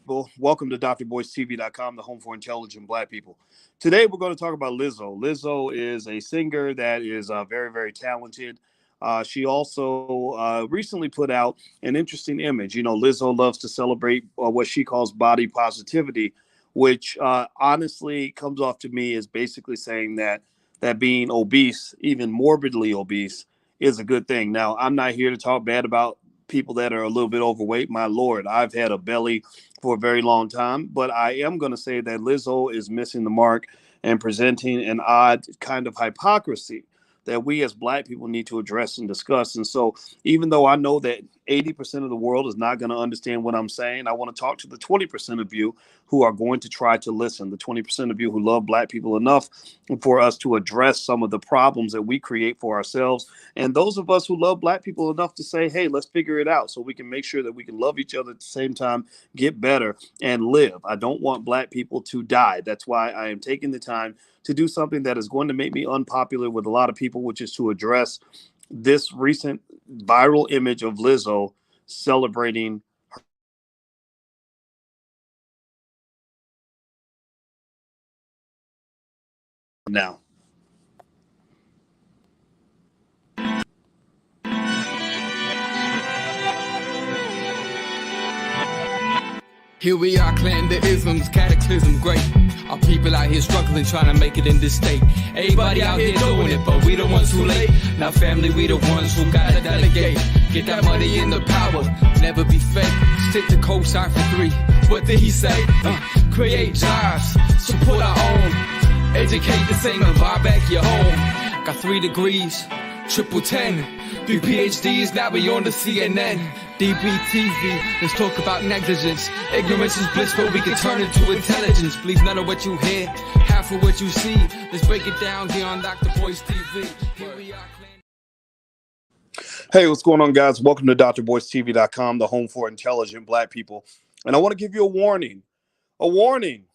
people. Welcome to drboystv.com, the home for intelligent Black people. Today, we're going to talk about Lizzo. Lizzo is a singer that is very, very talented. She also recently put out an interesting image. You know, Lizzo loves to celebrate what she calls body positivity, which honestly comes off to me as basically saying that being obese, even morbidly obese, is a good thing. Now, I'm not here to talk bad about people that are a little bit overweight. My Lord, I've had a belly for a very long time, but I am going to say that Lizzo is missing the mark and presenting an odd kind of hypocrisy that we as Black people need to address and discuss. And so even though I know that 80% of the world is not going to understand what I'm saying, I want to talk to the 20% of you who are going to try to listen, the 20% of you who love Black people enough for us to address some of the problems that we create for ourselves. And those of us who love Black people enough to say, hey, let's figure it out so we can make sure that we can love each other at the same time, get better, and live. I don't want Black people to die. That's why I am taking the time to do something that is going to make me unpopular with a lot of people, which is to address this recent viral image of Lizzo celebrating now. Here we are, clan the isms, cataclysm great. Our people out here struggling, trying to make it in this state. Everybody out here doing it, but we the ones who late. Now family, we the ones who gotta delegate. Get that money in the power, never be fake. Stick to co-sign for 3. What did he say? Create jobs, support our own. Educate the same and buy back your home. Got 3 degrees, triple 10. 3 PhDs, now we on the CNN. DBTV, let's talk about negligence. Ignorance is bliss, but we can turn it to intelligence. Believe none of what you hear, half of what you see. Let's break it down here on Dr. Boyce TV. Here we are. Hey, what's going on, guys? Welcome to drboystv.com, the home for intelligent Black people. And I want to give you a warning. A warning.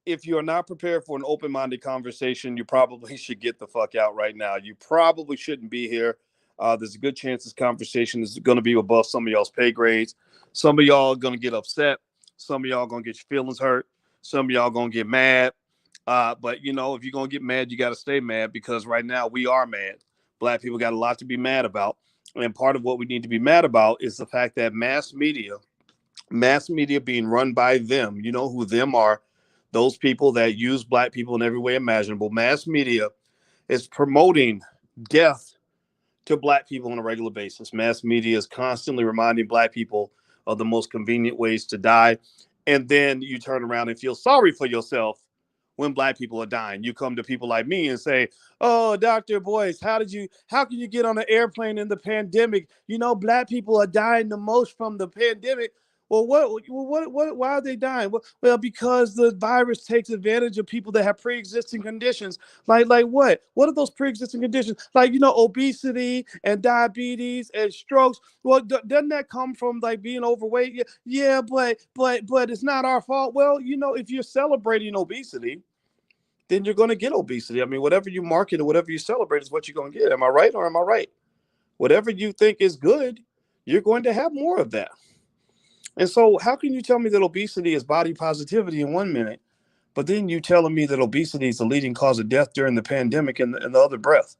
If you are not prepared for an open-minded conversation, you probably should get the fuck out right now. You probably shouldn't be here. There's a good chance this conversation is going to be above some of y'all's pay grades. Some of y'all are going to get upset. Some of y'all are going to get your feelings hurt. Some of y'all are going to get mad. But, you know, if you're going to get mad, you got to stay mad because right now we are mad. Black people got a lot to be mad about. And part of what we need to be mad about is the fact that mass media being run by them, you know who them are, those people that use Black people in every way imaginable. Mass media is promoting death to Black people on a regular basis. Mass media is constantly reminding Black people of the most convenient ways to die. And then you turn around and feel sorry for yourself when Black people are dying. You come to people like me and say, oh, Dr. Boyce, how can you get on an airplane in the pandemic? You know, Black people are dying the most from the pandemic. Well, why are they dying? Well, because the virus takes advantage of people that have pre-existing conditions. Like what? What are those pre-existing conditions? Like, you know, obesity and diabetes and strokes. Well, doesn't that come from like being overweight? Yeah, but it's not our fault. Well, you know, if you're celebrating obesity, then you're going to get obesity. I mean, whatever you market or whatever you celebrate is what you're going to get. Am I right or am I right? Whatever you think is good, you're going to have more of that. And so how can you tell me that obesity is body positivity in 1 minute, but then you telling me that obesity is the leading cause of death during the pandemic and the other breath?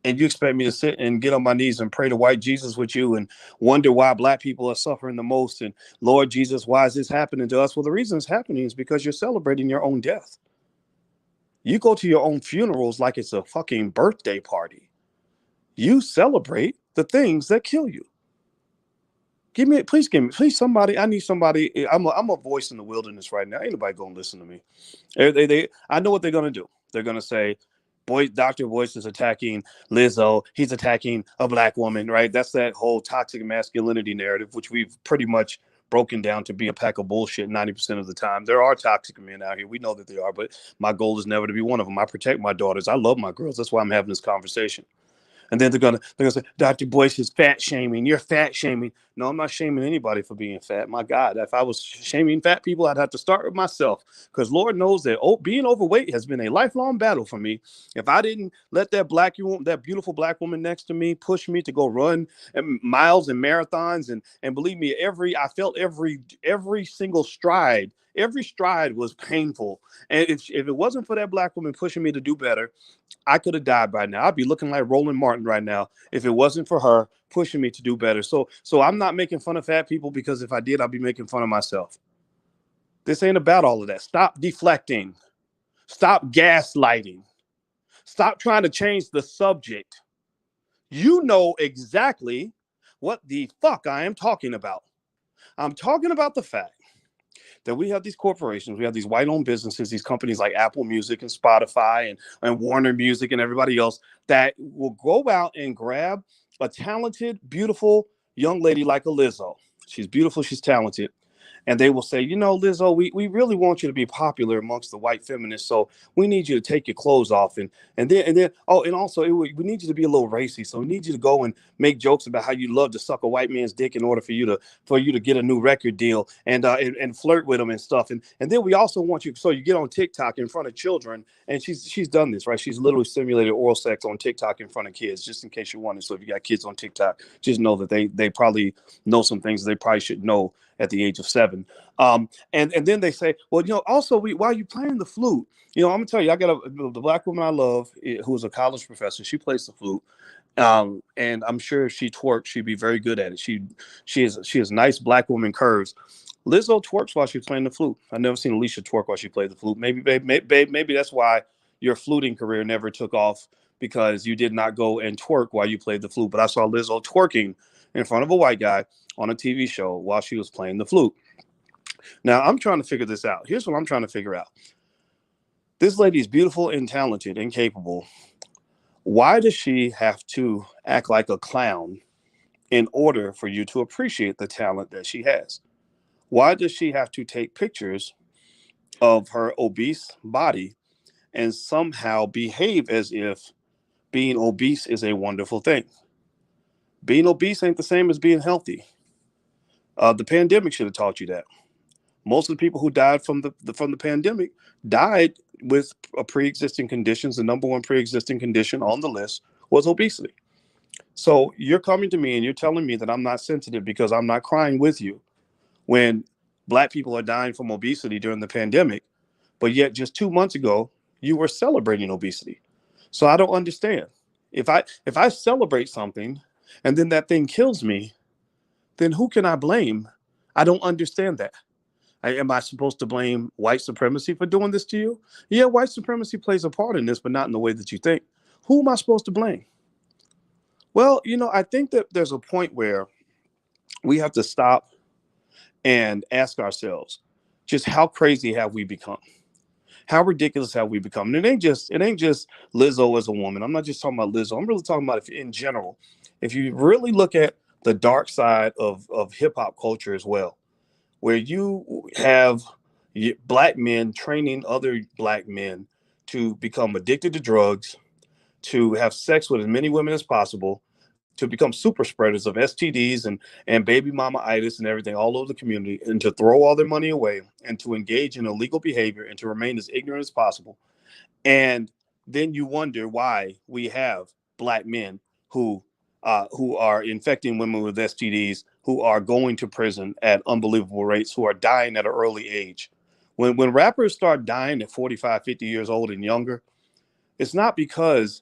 And you expect me to sit and get on my knees and pray to white Jesus with you and wonder why Black people are suffering the most. And Lord Jesus, why is this happening to us? Well, the reason it's happening is because you're celebrating your own death. You go to your own funerals like it's a fucking birthday party. You celebrate the things that kill you. Please somebody. I need somebody. I'm a voice in the wilderness right now. Ain't nobody gonna listen to me. I know what they're gonna do. They're gonna say, "Boy, Dr. Boyce is attacking Lizzo. He's attacking a Black woman." Right? That's that whole toxic masculinity narrative, which we've pretty much broken down to be a pack of bullshit 90% of the time. There are toxic men out here. We know that they are, but my goal is never to be one of them. I protect my daughters. I love my girls. That's why I'm having this conversation. And then they're gonna say, Dr. Boyce is fat shaming. You're fat shaming. No, I'm not shaming anybody for being fat. My God, if I was shaming fat people, I'd have to start with myself, because Lord knows that being overweight has been a lifelong battle for me. If I didn't let that beautiful black woman next to me push me to go run miles and marathons, and believe me, I felt every single stride. Every stride was painful. And if it wasn't for that black woman pushing me to do better, I could have died by now. I'd be looking like Roland Martin right now if it wasn't for her pushing me to do better. So I'm not making fun of fat people, because if I did, I'd be making fun of myself. This ain't about all of that. Stop deflecting. Stop gaslighting. Stop trying to change the subject. You know exactly what the fuck I am talking about. I'm talking about the fact that we have these corporations, we have these white-owned businesses, these companies like Apple Music and Spotify and Warner Music and everybody else, that will go out and grab a talented, beautiful young lady like a Lizzo. She's beautiful, she's talented. And they will say, Lizzo, we really want you to be popular amongst the white feminists. So we need you to take your clothes off. And then, oh, and also we need you to be a little racy. So we need you to go and make jokes about how you love to suck a white man's dick in order for you to get a new record deal and flirt with them and stuff. And then we also want you, so you get on TikTok in front of children. And she's done this, right? She's literally simulated oral sex on TikTok in front of kids, just in case you wanted. So if you got kids on TikTok, just know that they probably know some things they probably should know at the age of 7. And then they say, well, also while you playing the flute, I'm gonna tell you, I got the black woman I love, who is a college professor. She plays the flute. And I'm sure if she twerks, she'd be very good at it. She has nice black woman curves. Lizzo twerks while she's playing the flute. I've never seen Alicia twerk while she played the flute. Maybe that's why your fluting career never took off, because you did not go and twerk while you played the flute. But I saw Lizzo twerking in front of a white guy on a TV show while she was playing the flute. Now, I'm trying to figure this out. Here's what I'm trying to figure out. This lady is beautiful and talented and capable. Why does she have to act like a clown in order for you to appreciate the talent that she has? Why does she have to take pictures of her obese body and somehow behave as if being obese is a wonderful thing? Being obese ain't the same as being healthy. The pandemic should have taught you that. Most of the people who died from the pandemic died with a pre-existing conditions. The number one pre-existing condition on the list was obesity. So you're coming to me and you're telling me that I'm not sensitive because I'm not crying with you when black people are dying from obesity during the pandemic, but yet just 2 months ago you were celebrating obesity. So I don't understand. If I celebrate something and then that thing kills me, then who can I blame? I don't understand that. Am I supposed to blame white supremacy for doing this to you? Yeah, white supremacy plays a part in this, but not in the way that you think. Who am I supposed to blame? Well, I think that there's a point where we have to stop and ask ourselves, just how crazy have we become? How ridiculous have we become? And it ain't just Lizzo as a woman. I'm not just talking about Lizzo. I'm really talking about if in general. If you really look at the dark side of hip hop culture as well, where you have black men training other black men to become addicted to drugs, to have sex with as many women as possible, to become super spreaders of STDs and baby mama-itis and everything all over the community, and to throw all their money away and to engage in illegal behavior and to remain as ignorant as possible. And then you wonder why we have black men who are infecting women with STDs, who are going to prison at unbelievable rates, who are dying at an early age. When rappers start dying at 45, 50 years old and younger, it's not because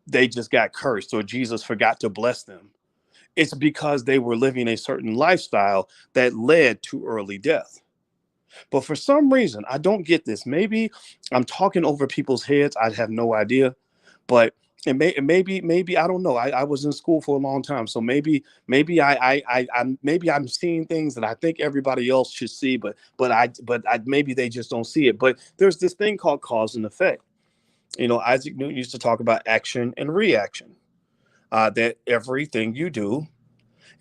they just got cursed or Jesus forgot to bless them. It's because they were living a certain lifestyle that led to early death. But for some reason, I don't get this. Maybe I'm talking over people's heads. I have no idea. But maybe I don't know. I was in school for a long time, so maybe I'm seeing things that I think everybody else should see, but maybe they just don't see it. But there's this thing called cause and effect. Isaac Newton used to talk about action and reaction. That everything you do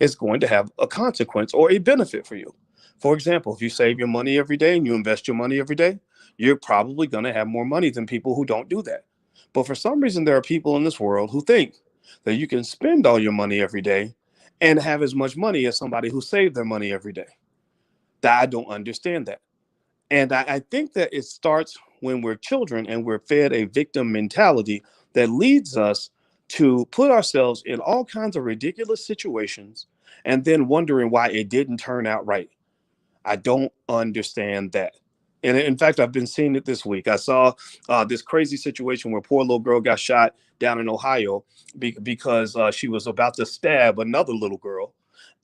is going to have a consequence or a benefit for you. For example, if you save your money every day and you invest your money every day, you're probably going to have more money than people who don't do that. But for some reason, there are people in this world who think that you can spend all your money every day and have as much money as somebody who saved their money every day. That I don't understand that. And I think that it starts when we're children and we're fed a victim mentality that leads us to put ourselves in all kinds of ridiculous situations and then wondering why it didn't turn out right. I don't understand that. And in fact, I've been seeing it this week. I saw this crazy situation where poor little girl got shot down in Ohio because she was about to stab another little girl,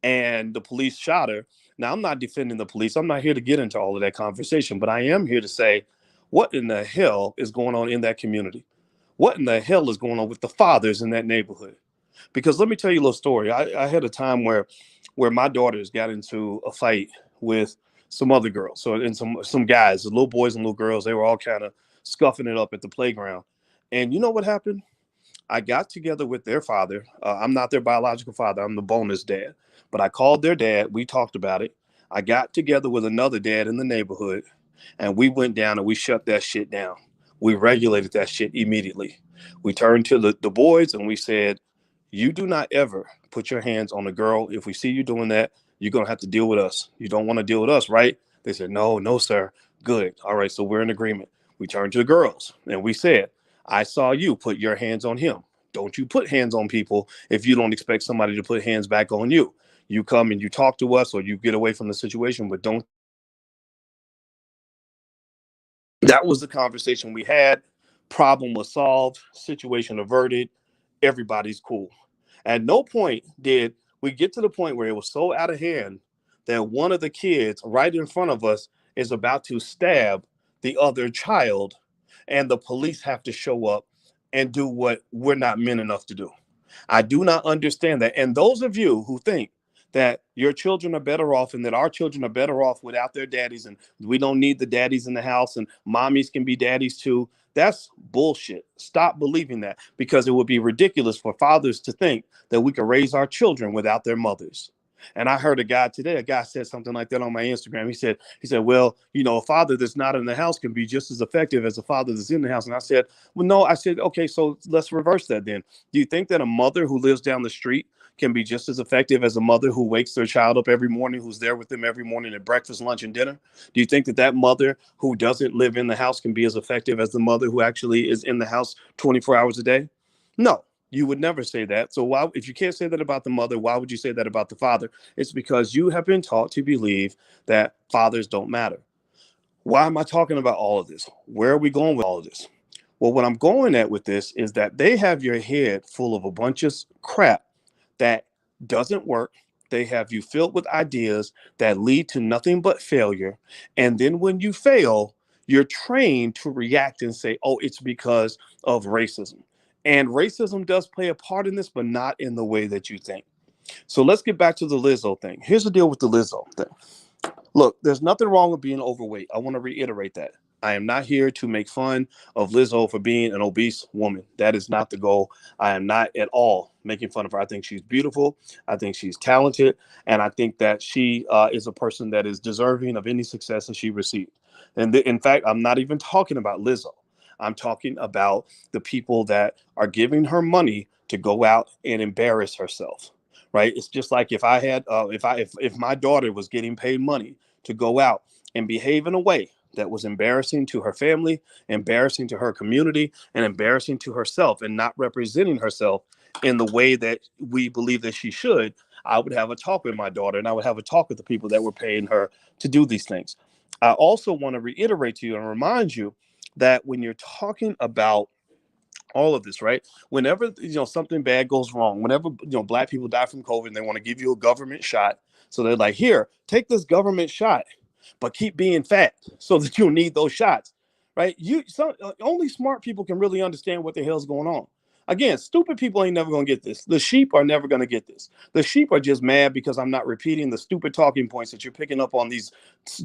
and the police shot her. Now, I'm not defending the police. I'm not here to get into all of that conversation, but I am here to say, what in the hell is going on in that community? What in the hell is going on with the fathers in that neighborhood? Because let me tell you a little story. I had a time where my daughters got into a fight with some other girls. So and some guys, the little boys and little girls, they were all kind of scuffing it up at the playground. And you know what happened? I got together with their father. I'm not their biological father. I'm the bonus dad. But I called their dad. We talked about it. I got together with another dad in the neighborhood, and we went down and we shut that shit down. We regulated that shit immediately. We turned to the boys and we said, you do not ever put your hands on a girl. If we see you doing that, you're going to have to deal with us. You don't want to deal with us, right? They said, no, no, sir. Good. All right. So we're in agreement. We turned to the girls and we said, I saw you put your hands on him. Don't you put hands on people if you don't expect somebody to put hands back on you. You come and you talk to us or you get away from the situation, but don't. That was the conversation we had. Problem was solved, situation averted, everybody's cool. At no point did we get to the point where it was so out of hand that one of the kids right in front of us is about to stab the other child, and the police have to show up and do what we're not men enough to do. I do not understand that. And those of you who think that your children are better off and that our children are better off without their daddies and we don't need the daddies in the house and mommies can be daddies too, that's bullshit. Stop believing that, because it would be ridiculous for fathers to think that we could raise our children without their mothers. And I heard a guy said something like that on my Instagram. He said, well, a father that's not in the house can be just as effective as a father that's in the house. And I said, well, no, I said, okay, so let's reverse that then. Do you think that a mother who lives down the street can be just as effective as a mother who wakes their child up every morning, who's there with them every morning at breakfast, lunch, and dinner? Do you think that that mother who doesn't live in the house can be as effective as the mother who actually is in the house 24 hours a day? No. You would never say that. So why, if you can't say that about the mother, why would you say that about the father? It's because you have been taught to believe that fathers don't matter. Why am I talking about all of this? Where are we going with all of this? Well, what I'm going at with this is that they have your head full of a bunch of crap that doesn't work. They have you filled with ideas that lead to nothing but failure. And then when you fail, you're trained to react and say, oh, it's because of racism. And racism does play a part in this, but not in the way that you think. So let's get back to the Lizzo thing. Here's the deal with the Lizzo thing. Look, there's nothing wrong with being overweight. I want to reiterate that. I am not here to make fun of Lizzo for being an obese woman. That is not the goal. I am not at all making fun of her. I think she's beautiful. I think she's talented. And I think that she is a person that is deserving of any success that she received. And in fact, I'm not even talking about Lizzo. I'm talking about the people that are giving her money to go out and embarrass herself. Right? It's just like if I had, if my daughter was getting paid money to go out and behave in a way that was embarrassing to her family, embarrassing to her community, and embarrassing to herself, and not representing herself in the way that we believe that she should, I would have a talk with my daughter, and I would have a talk with the people that were paying her to do these things. I also want to reiterate to you and remind you that when you're talking about all of this, right? Whenever something bad goes wrong, whenever black people die from COVID, and they want to give you a government shot, so they're like, here, take this government shot, but keep being fat so that you'll need those shots, right? Only smart people can really understand what the hell's going on. Again, stupid people ain't never gonna get this. The sheep are never gonna get this. The sheep are just mad because I'm not repeating the stupid talking points that you're picking up on these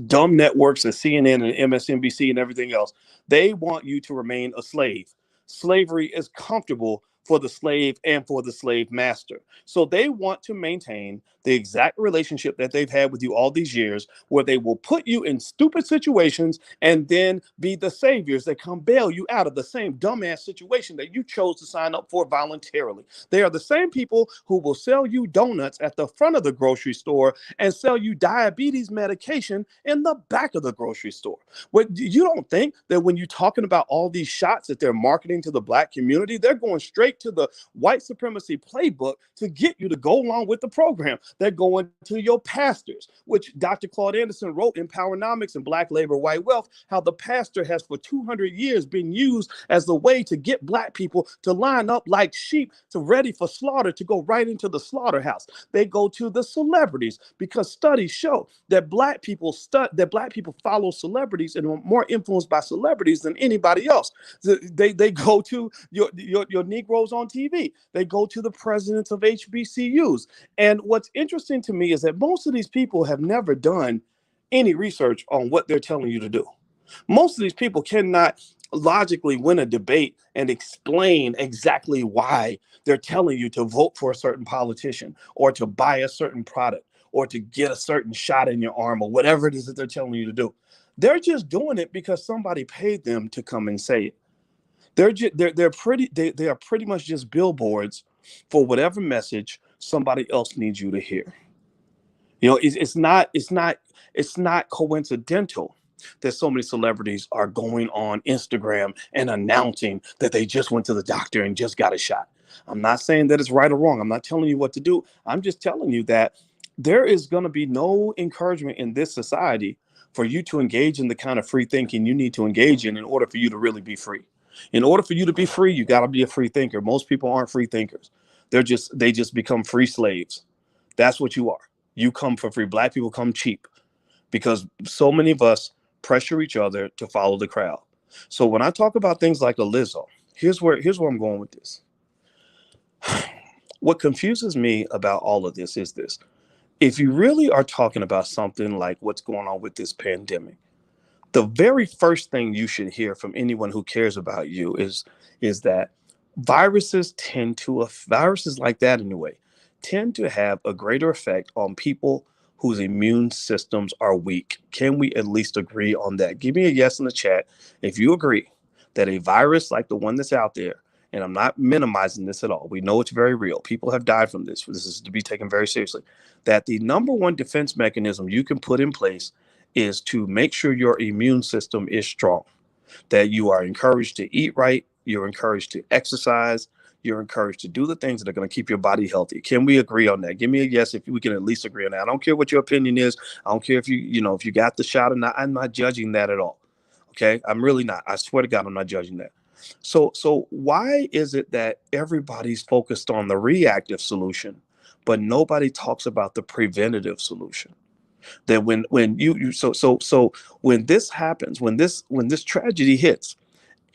dumb networks and CNN and MSNBC and everything else. They want you to remain a slave. Slavery is comfortable for the slave and for the slave master. So they want to maintain the exact relationship that they've had with you all these years, where they will put you in stupid situations and then be the saviors that come bail you out of the same dumbass situation that you chose to sign up for voluntarily. They are the same people who will sell you donuts at the front of the grocery store and sell you diabetes medication in the back of the grocery store. What, you don't think that when you're talking about all these shots that they're marketing to the black community, they're going straight to the white supremacy playbook to get you to go along with the program. They're going to your pastors, which Dr. Claude Anderson wrote in Powernomics and Black Labor, White Wealth, how the pastor has for 200 years been used as the way to get black people to line up like sheep to ready for slaughter, to go right into the slaughterhouse. They go to the celebrities because studies show that black people follow celebrities and are more influenced by celebrities than anybody else. They go to your Negroes on TV. They go to the presidents of HBCUs. And what's interesting to me is that most of these people have never done any research on what they're telling you to do. Most of these people cannot logically win a debate and explain exactly why they're telling you to vote for a certain politician or to buy a certain product or to get a certain shot in your arm or whatever it is that they're telling you to do. They're just doing it because somebody paid them to come and say it. They are pretty much just billboards for whatever message somebody else needs you to hear. You know, it's not coincidental that so many celebrities are going on Instagram and announcing that they just went to the doctor and just got a shot. I'm not saying that it's right or wrong. I'm not telling you what to do. I'm just telling you that there is going to be no encouragement in this society for you to engage in the kind of free thinking you need to engage in order for you to really be free. In order for you to be free, you got to be a free thinker. Most people aren't free thinkers. They just become free slaves. That's what you are. You come for free. Black people come cheap because so many of us pressure each other to follow the crowd. So when I talk about things like a Lizzo, here's where I'm going with this. What confuses me about all of this is this. If you really are talking about something like what's going on with this pandemic, the very first thing you should hear from anyone who cares about you is that viruses like that anyway tend to have a greater effect on people whose immune systems are weak. Can we at least agree on that? Give me a yes in the chat if you agree that a virus like the one that's out there, and I'm not minimizing this at all, we know it's very real, people have died from this is to be taken very seriously, that the number one defense mechanism you can put in place is to make sure your immune system is strong, that you are encouraged to eat right, you're encouraged to exercise, you're encouraged to do the things that are going to keep your body healthy. Can we agree on that? Give me a yes if we can at least agree on that. I don't care what your opinion is. I don't care if if you got the shot or not. I'm not judging that at all. Okay? I'm really not. I swear to God, I'm not judging that. So why is it that everybody's focused on the reactive solution, but nobody talks about the preventative solution? That when you so when this happens, when this tragedy hits,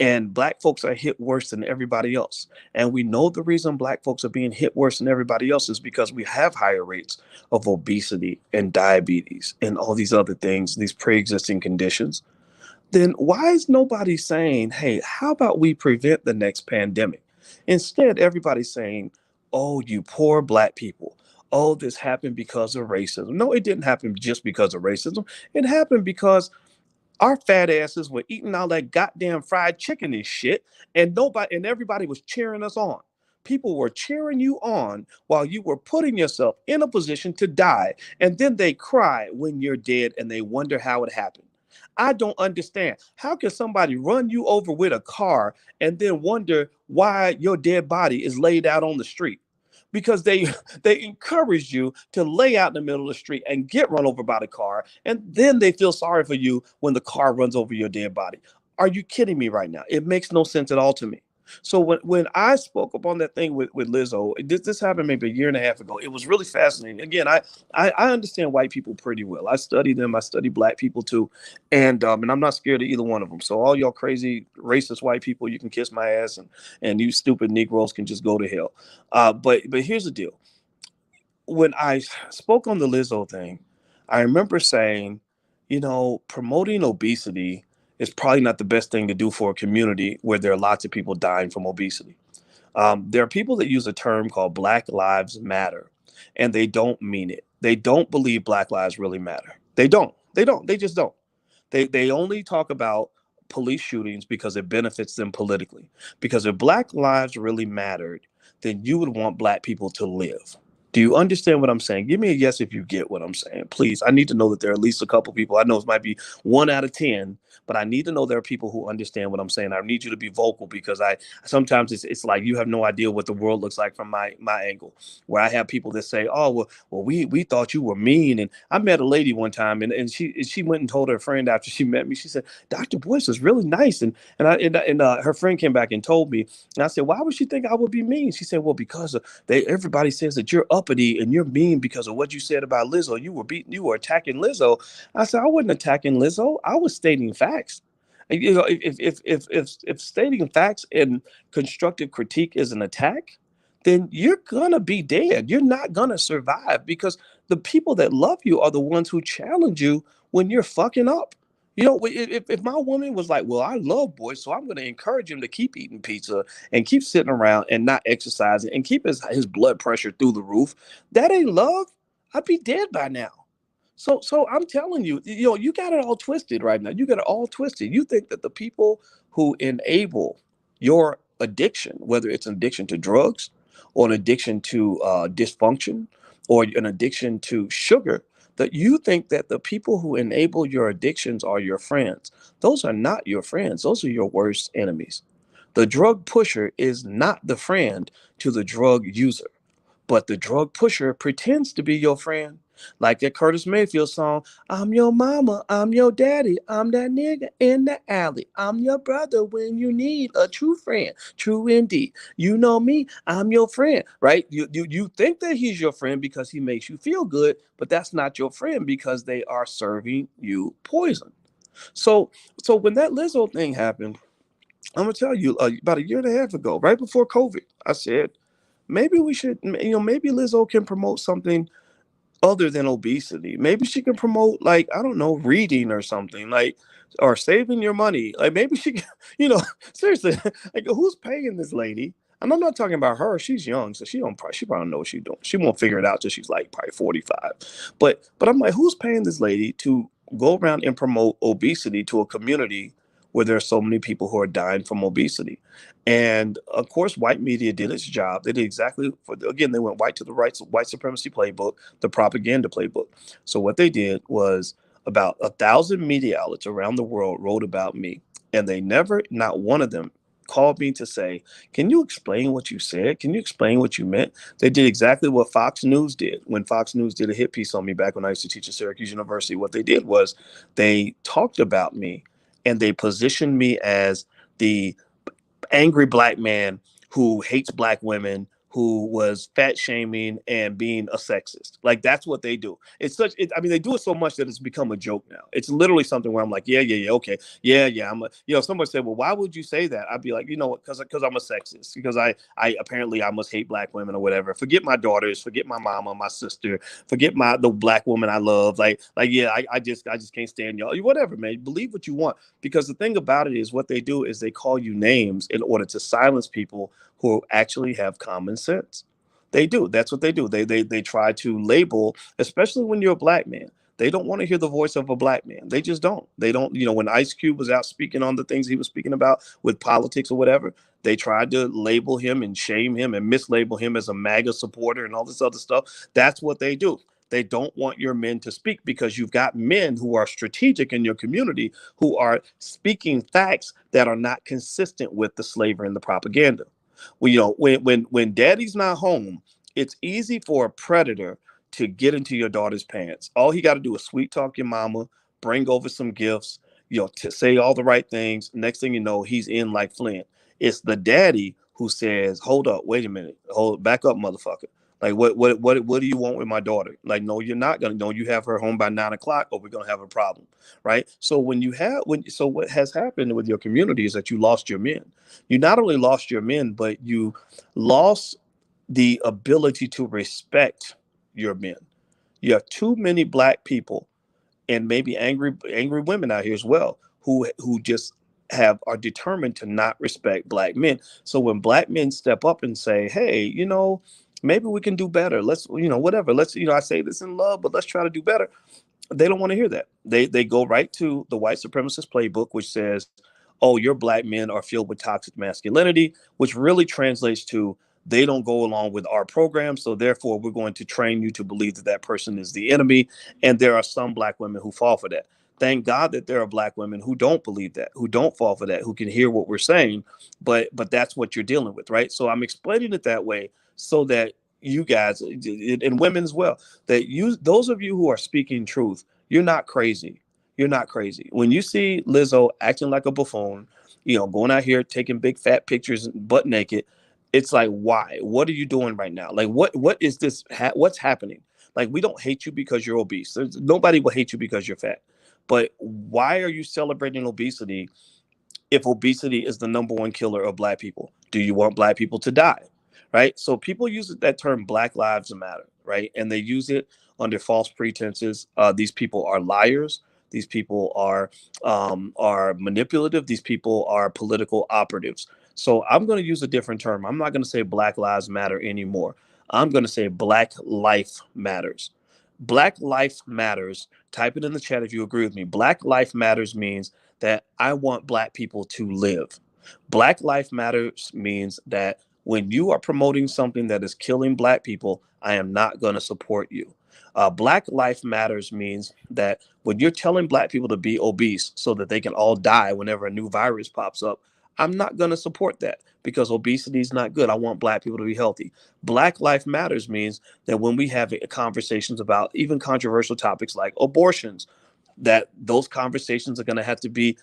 and black folks are hit worse than everybody else, and we know the reason black folks are being hit worse than everybody else is because we have higher rates of obesity and diabetes and all these other things, these pre-existing conditions, then why is nobody saying, hey, how about we prevent the next pandemic? Instead, everybody's saying, oh, you poor black people. Oh, this happened because of racism. No, it didn't happen just because of racism. It happened because our fat asses were eating all that goddamn fried chicken and shit, and everybody was cheering us on. People were cheering you on while you were putting yourself in a position to die, and then they cry when you're dead and they wonder how it happened. I don't understand. How can somebody run you over with a car and then wonder why your dead body is laid out on the street? Because they encouraged you to lay out in the middle of the street and get run over by the car, and then they feel sorry for you when the car runs over your dead body. Are you kidding me right now? It makes no sense at all to me. So when I spoke up on that thing with Lizzo, this happened maybe a year and a half ago. It was really fascinating. Again, I understand white people pretty well. I study them. I study black people too, and I'm not scared of either one of them. So all y'all crazy racist white people, you can kiss my ass, and you stupid Negroes can just go to hell. But here's the deal. When I spoke on the Lizzo thing, I remember saying, promoting obesity is probably not the best thing to do for a community where there are lots of people dying from obesity. There are people that use a term called Black Lives Matter, and they don't mean it. They don't believe Black lives really matter. They don't. They don't. They just don't. They only talk about police shootings because it benefits them politically. Because if Black lives really mattered, then you would want Black people to live. Do you understand what I'm saying? Give me a yes if you get what I'm saying, please. I need to know that there are at least a couple people. I know it might be 1 out of 10, but I need to know there are people who understand what I'm saying. I need you to be vocal because I sometimes it's like you have no idea what the world looks like from my angle. Where I have people that say, "Oh well, we thought you were mean." And I met a lady one time, and she went and told her friend after she met me. She said, "Dr. Boyce was really nice," and her friend came back and told me, and I said, "Why would she think I would be mean?" She said, "Well, because they everybody says that you're uppity and you're mean because of what you said about Lizzo. You were attacking Lizzo." I said, "I wasn't attacking Lizzo. I was stating facts." And, if stating facts and constructive critique is an attack, then you're gonna be dead. You're not gonna survive because the people that love you are the ones who challenge you when you're fucking up. If my woman was like, "Well, I love boys, so I'm going to encourage him to keep eating pizza and keep sitting around and not exercising and keep his blood pressure through the roof," that ain't love. I'd be dead by now. So I'm telling you, you got it all twisted right now. You got it all twisted. You think that the people who enable your addiction, whether it's an addiction to drugs or an addiction to dysfunction or an addiction to sugar, that you think that the people who enable your addictions are your friends. Those are not your friends. Those are your worst enemies. The drug pusher is not the friend to the drug user, but the drug pusher pretends to be your friend. Like that Curtis Mayfield song, "I'm your mama, I'm your daddy, I'm that nigga in the alley. I'm your brother when you need a true friend, true indeed. You know me, I'm your friend," right? You think that he's your friend because he makes you feel good, but that's not your friend because they are serving you poison. So, so when that Lizzo thing happened, I'm gonna tell you, about a year and a half ago, right before COVID, I said, maybe we should, maybe Lizzo can promote something other than obesity. Maybe she can promote, like, I don't know, reading or something, like, or saving your money. Like maybe she can, you know, seriously, like who's paying this lady? And I'm not talking about her. She's young, so she probably know what she's doing. She won't figure it out till she's like probably 45. But I'm like, who's paying this lady to go around and promote obesity to a community where there are so many people who are dying from obesity? And of course, white media did its job. They did exactly again, they went white to the right, white supremacy playbook, the propaganda playbook. So what they did was about 1,000 media outlets around the world wrote about me, and they never, not one of them, called me to say, "Can you explain what you said? Can you explain what you meant?" They did exactly what Fox News did when Fox News did a hit piece on me back when I used to teach at Syracuse University. What they did was they talked about me and they positioned me as the angry Black man who hates Black women, who was fat shaming and being a sexist. Like that's what they do. I mean, they do it so much that it's become a joke now. It's literally something where I'm like, yeah, yeah, yeah, okay, yeah, yeah. Someone said, "Well, why would you say that?" I'd be like, you know what, because I'm a sexist. Because I apparently I must hate Black women or whatever. Forget my daughters, forget my mama, my sister, forget the Black woman I love. Yeah, I just can't stand y'all. Whatever, man. Believe what you want. Because the thing about it is, what they do is they call you names in order to silence people who actually have common sense. They do. That's what they do. They try to label, especially when you're a Black man. They don't want to hear the voice of a Black man. They just don't. They don't. When Ice Cube was out speaking on the things he was speaking about with politics or whatever, they tried to label him and shame him and mislabel him as a MAGA supporter and all this other stuff. That's what they do. They don't want your men to speak because you've got men who are strategic in your community who are speaking facts that are not consistent with the slavery and the propaganda. Well, when daddy's not home, it's easy for a predator to get into your daughter's pants. All he got to do is sweet talk your mama, bring over some gifts, to say all the right things. Next thing you know, he's in like Flint. It's the daddy who says, "Hold up, wait a minute, hold back up, motherfucker. Like what do you want with my daughter? Like, no, you're not gonna. No, you have her home by 9 o'clock, or we're gonna have a problem, right?" So what has happened with your community is that you lost your men. You not only lost your men, but you lost the ability to respect your men. You have too many Black people and maybe angry women out here as well who just are determined to not respect black men. So when black men step up and say, hey, maybe we can do better. Let's, whatever. Let's, I say this in love, but let's try to do better. They don't want to hear that. They go right to the white supremacist playbook, which says, "Oh, your black men are filled with toxic masculinity," which really translates to they don't go along with our program, so therefore we're going to train you to believe that that person is the enemy. And there are some black women who fall for that. Thank God that there are black women who don't believe that, who don't fall for that, who can hear what we're saying, but that's what you're dealing with, right? So I'm explaining it that way so that you guys and women as well, that you, those of you who are speaking truth, you're not crazy. You're not crazy. When you see Lizzo acting like a buffoon, going out here taking big fat pictures butt naked, it's like, why? What are you doing right now? Like, what is this? What's happening? Like, we don't hate you because you're obese. Nobody will hate you because you're fat. But why are you celebrating obesity if obesity is the number one killer of black people? Do you want black people to die? Right? So people use that term Black Lives Matter, right? And they use it under false pretenses. These people are liars. These people are manipulative. These people are political operatives. So I'm going to use a different term. I'm not going to say Black Lives Matter anymore. I'm going to say Black Life Matters. Black Life Matters. Type it in the chat if you agree with me. Black Life Matters means that I want black people to live. Black Life Matters means that when you are promoting something that is killing black people, I am not going to support you. Black Life Matters means that when you're telling black people to be obese so that they can all die whenever a new virus pops up, I'm not going to support that because obesity is not good. I want black people to be healthy. Black Life Matters means that when we have conversations about even controversial topics like abortions, that those conversations are going to have to be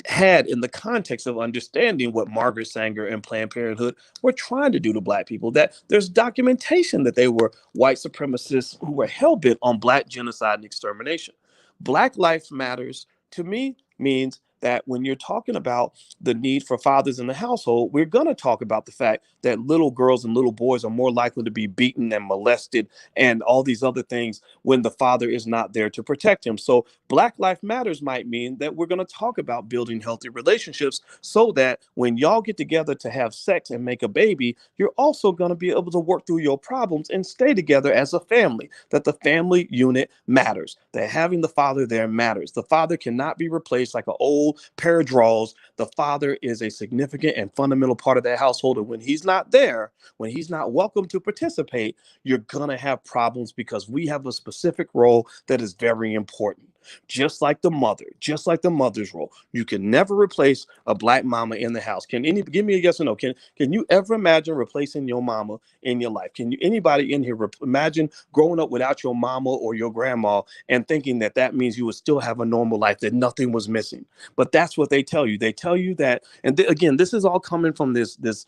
had in the context of understanding what Margaret Sanger and Planned Parenthood were trying to do to black people, that there's documentation that they were white supremacists who were hell-bent on black genocide and extermination. Black Lives Matters to me means that when you're talking about the need for fathers in the household, we're going to talk about the fact that little girls and little boys are more likely to be beaten and molested and all these other things when the father is not there to protect him. So Black Lives Matters might mean that we're going to talk about building healthy relationships so that when y'all get together to have sex and make a baby, you're also going to be able to work through your problems and stay together as a family, that the family unit matters, that having the father there matters. The father cannot be replaced like an old pair of drawers. The father is a significant and fundamental part of that household. And when he's not there, when he's not welcome to participate, you're going to have problems because we have a specific role that is very important. Just like the mother's role. You can never replace a black mama in the house. Give me a yes or no? Can you ever imagine replacing your mama in your life? Can you, anybody in here, imagine growing up without your mama or your grandma and thinking that that means you would still have a normal life, that nothing was missing? But that's what they tell you. They tell you that, and again, this is all coming from this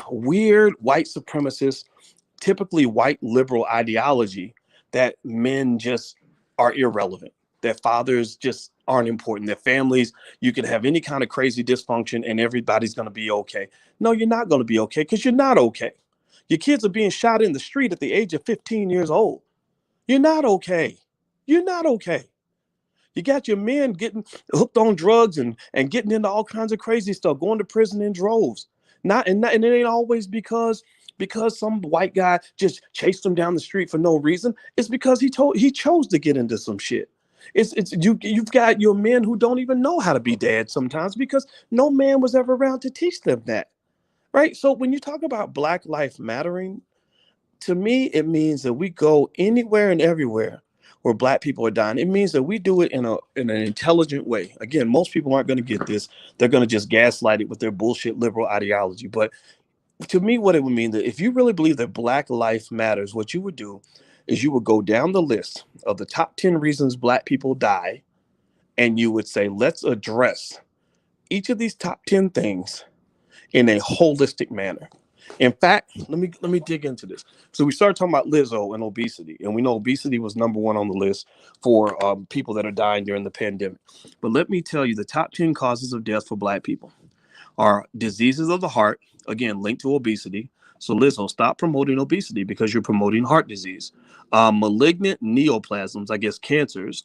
weird white supremacist, typically white liberal ideology that men just are irrelevant, that fathers just aren't important, that families, you can have any kind of crazy dysfunction and everybody's going to be okay. No, you're not going to be okay because you're not okay. Your kids are being shot in the street at the age of 15 years old. You're not okay. You're not okay. You got your men getting hooked on drugs and getting into all kinds of crazy stuff, going to prison in droves. And it ain't always because some white guy just chased them down the street for no reason. It's because he chose to get into some shit. You've got your men who don't even know how to be dads sometimes because no man was ever around to teach them that. Right? So when you talk about Black life mattering, to me, it means that we go anywhere and everywhere where black people are dying. It means that we do it in an intelligent way. Again, most people aren't going to get this. They're going to just gaslight it with their bullshit liberal ideology. But to me, what it would mean that if you really believe that black life matters, what you would do is you would go down the list of the top 10 reasons black people die, and you would say, let's address each of these top 10 things in a holistic manner. In fact, let me dig into this. So we started talking about Lizzo and obesity, and we know obesity was number one on the list for people that are dying during the pandemic. But let me tell you, the top 10 causes of death for black people are diseases of the heart, again, linked to obesity, So Lizzo, stop promoting obesity because you're promoting heart disease. Malignant neoplasms, I guess cancers.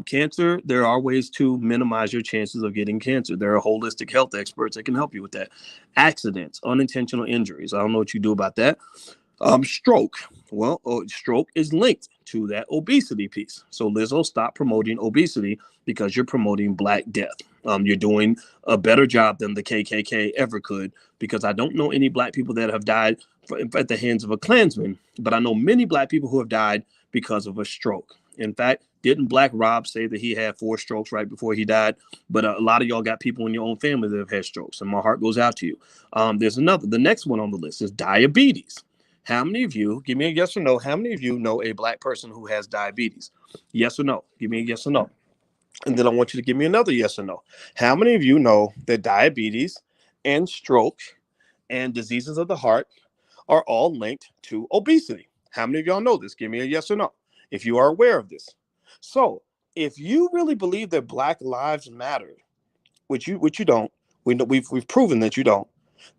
Cancer, there are ways to minimize your chances of getting cancer. There are holistic health experts that can help you with that. Accidents, unintentional injuries. I don't know what you do about that. Stroke. Well, stroke is linked to that obesity piece. So Lizzo, stop promoting obesity because you're promoting Black death. You're doing a better job than the KKK ever could, because I don't know any Black people that have died at the hands of a Klansman, but I know many Black people who have died because of a stroke. In fact, didn't Black Rob say that he had 4 strokes right before he died? But a lot of y'all got people in your own family that have had strokes, and my heart goes out to you. There's another. The next one on the list is diabetes. How many of you, give me a yes or no, how many of you know a Black person who has diabetes? Yes or no? Give me a yes or no. And then I want you to give me another yes or no. How many of you know that diabetes and stroke and diseases of the heart are all linked to obesity? How many of y'all know this? Give me a yes or no if you are aware of this. So if you really believe that Black lives matter, which you don't, we've proven that you don't,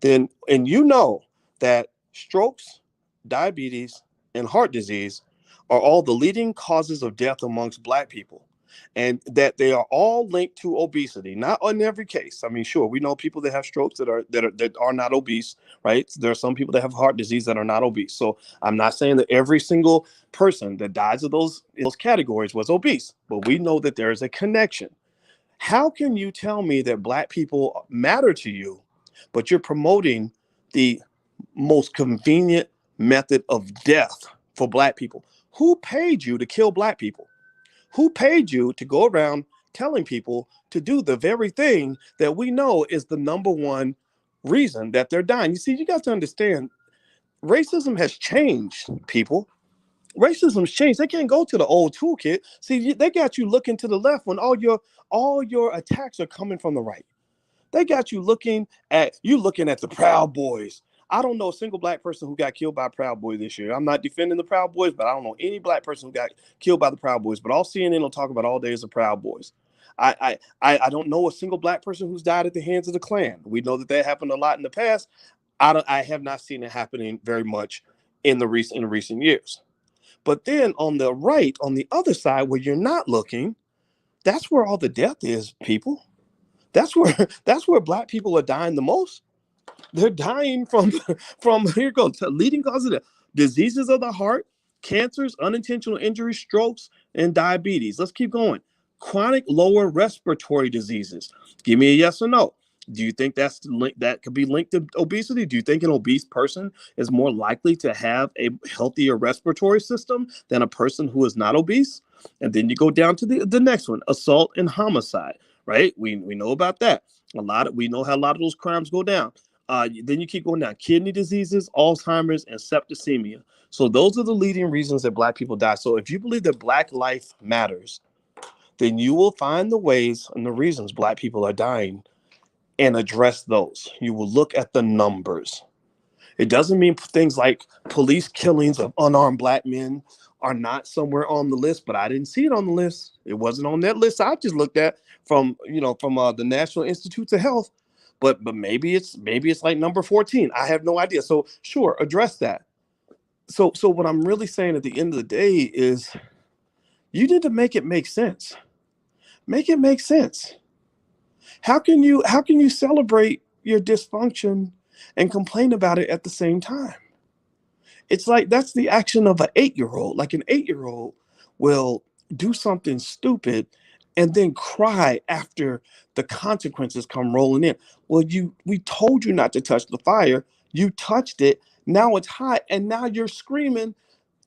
then, and you know that strokes, diabetes, and heart disease are all the leading causes of death amongst Black people, and that they are all linked to obesity. Not in every case. I mean, sure, we know people that have strokes that are not obese, right? There are some people that have heart disease that are not obese. So I'm not saying that every single person that dies of those categories was obese, but we know that there is a connection. How can you tell me that Black people matter to you, but you're promoting the most convenient method of death for Black people? Who paid you to kill Black people? Who paid you to go around telling people to do the very thing that we know is the number one reason that they're dying? You see, you got to understand, racism has changed, people. Racism's changed. They can't go to the old toolkit. See, they got you looking to the left when all your attacks are coming from the right. They got you looking at the Proud Boys. I don't know a single Black person who got killed by Proud Boy this year. I'm not defending the Proud Boys, but I don't know any Black person who got killed by the Proud Boys. But all CNN will talk about all day is the Proud Boys. I don't know a single Black person who's died at the hands of the Klan. We know that happened a lot in the past. I have not seen it happening very much in recent years. But then on the right, on the other side, where you're not looking, that's where all the death is, people. That's where Black people are dying the most. They're dying from here goes leading causes of diseases of the heart, cancers, unintentional injuries, strokes, and diabetes. Let's keep going. Chronic lower respiratory diseases. Give me a yes or no. Do you think that could be linked to obesity? Do you think an obese person is more likely to have a healthier respiratory system than a person who is not obese? And then you go down to the next one, assault and homicide, right? We know about that. We know how a lot of those crimes go down. Then you keep going down, kidney diseases, Alzheimer's, and septicemia. So those are the leading reasons that Black people die. So if you believe that Black life matters, then you will find the ways and the reasons Black people are dying and address those. You will look at the numbers. It doesn't mean things like police killings of unarmed Black men are not somewhere on the list, but I didn't see it on the list. It wasn't on that list I just looked at from the National Institutes of Health. But maybe it's like number 14. I have no idea. So sure, address that. So what I'm really saying at the end of the day is you need to make it make sense. Make it make sense. How can you celebrate your dysfunction and complain about it at the same time? It's like that's the action of an 8-year-old. Like an 8-year-old will do something stupid and then cry after the consequences come rolling in. Well, we told you not to touch the fire. You touched it. Now it's hot, and now you're screaming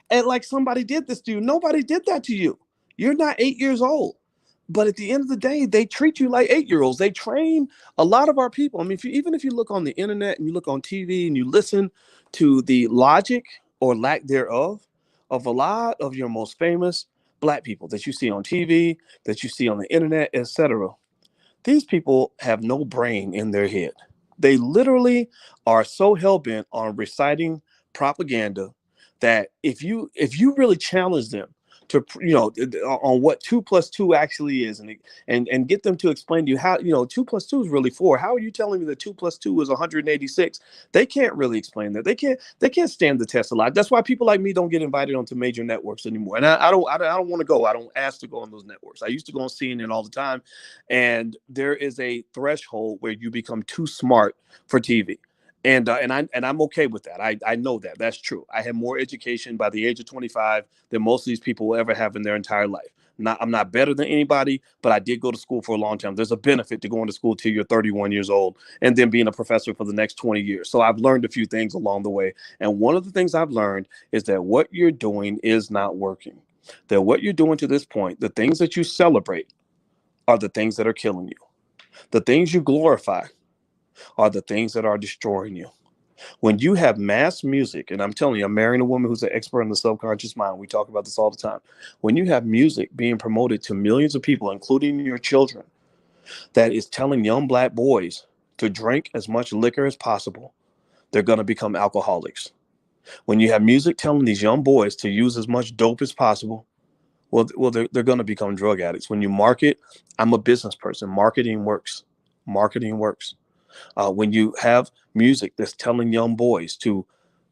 and like somebody did this to you. Nobody did that to you. You're not 8 years old. But at the end of the day, they treat you like 8-year-olds. They train a lot of our people. I mean, even if you look on the internet and you look on TV and you listen to the logic or lack thereof of a lot of your most famous Black people that you see on TV, that you see on the internet, etc., these people have no brain in their head. They literally are so hell-bent on reciting propaganda that if you really challenge them on what 2 + 2 actually is, and get them to explain to you how 2 + 2 is really 4. How are you telling me that 2 + 2 is 186? They can't really explain that. They can't stand the test a lot. That's why people like me don't get invited onto major networks anymore. And I don't want to go. I don't ask to go on those networks. I used to go on CNN all the time, and there is a threshold where you become too smart for TV. And I'm okay with that. I know that that's true. I had more education by the age of 25 than most of these people will ever have in their entire life. I'm not better than anybody, but I did go to school for a long time. There's a benefit to going to school till you're 31 years old and then being a professor for the next 20 years. So I've learned a few things along the way. And one of the things I've learned is that what you're doing is not working. That what you're doing to this point, the things that you celebrate are the things that are killing you. The things you glorify are the things that are destroying you. When you have mass music, and I'm telling you, I'm marrying a woman who's an expert in the subconscious mind. We talk about this all the time. When you have music being promoted to millions of people, including your children, that is telling young black boys to drink as much liquor as possible, they're going to become alcoholics. When you have music telling these young boys to use as much dope as possible, well, they're going to become drug addicts. When you market, I'm a business person. Marketing works. Marketing works. When you have music that's telling young boys to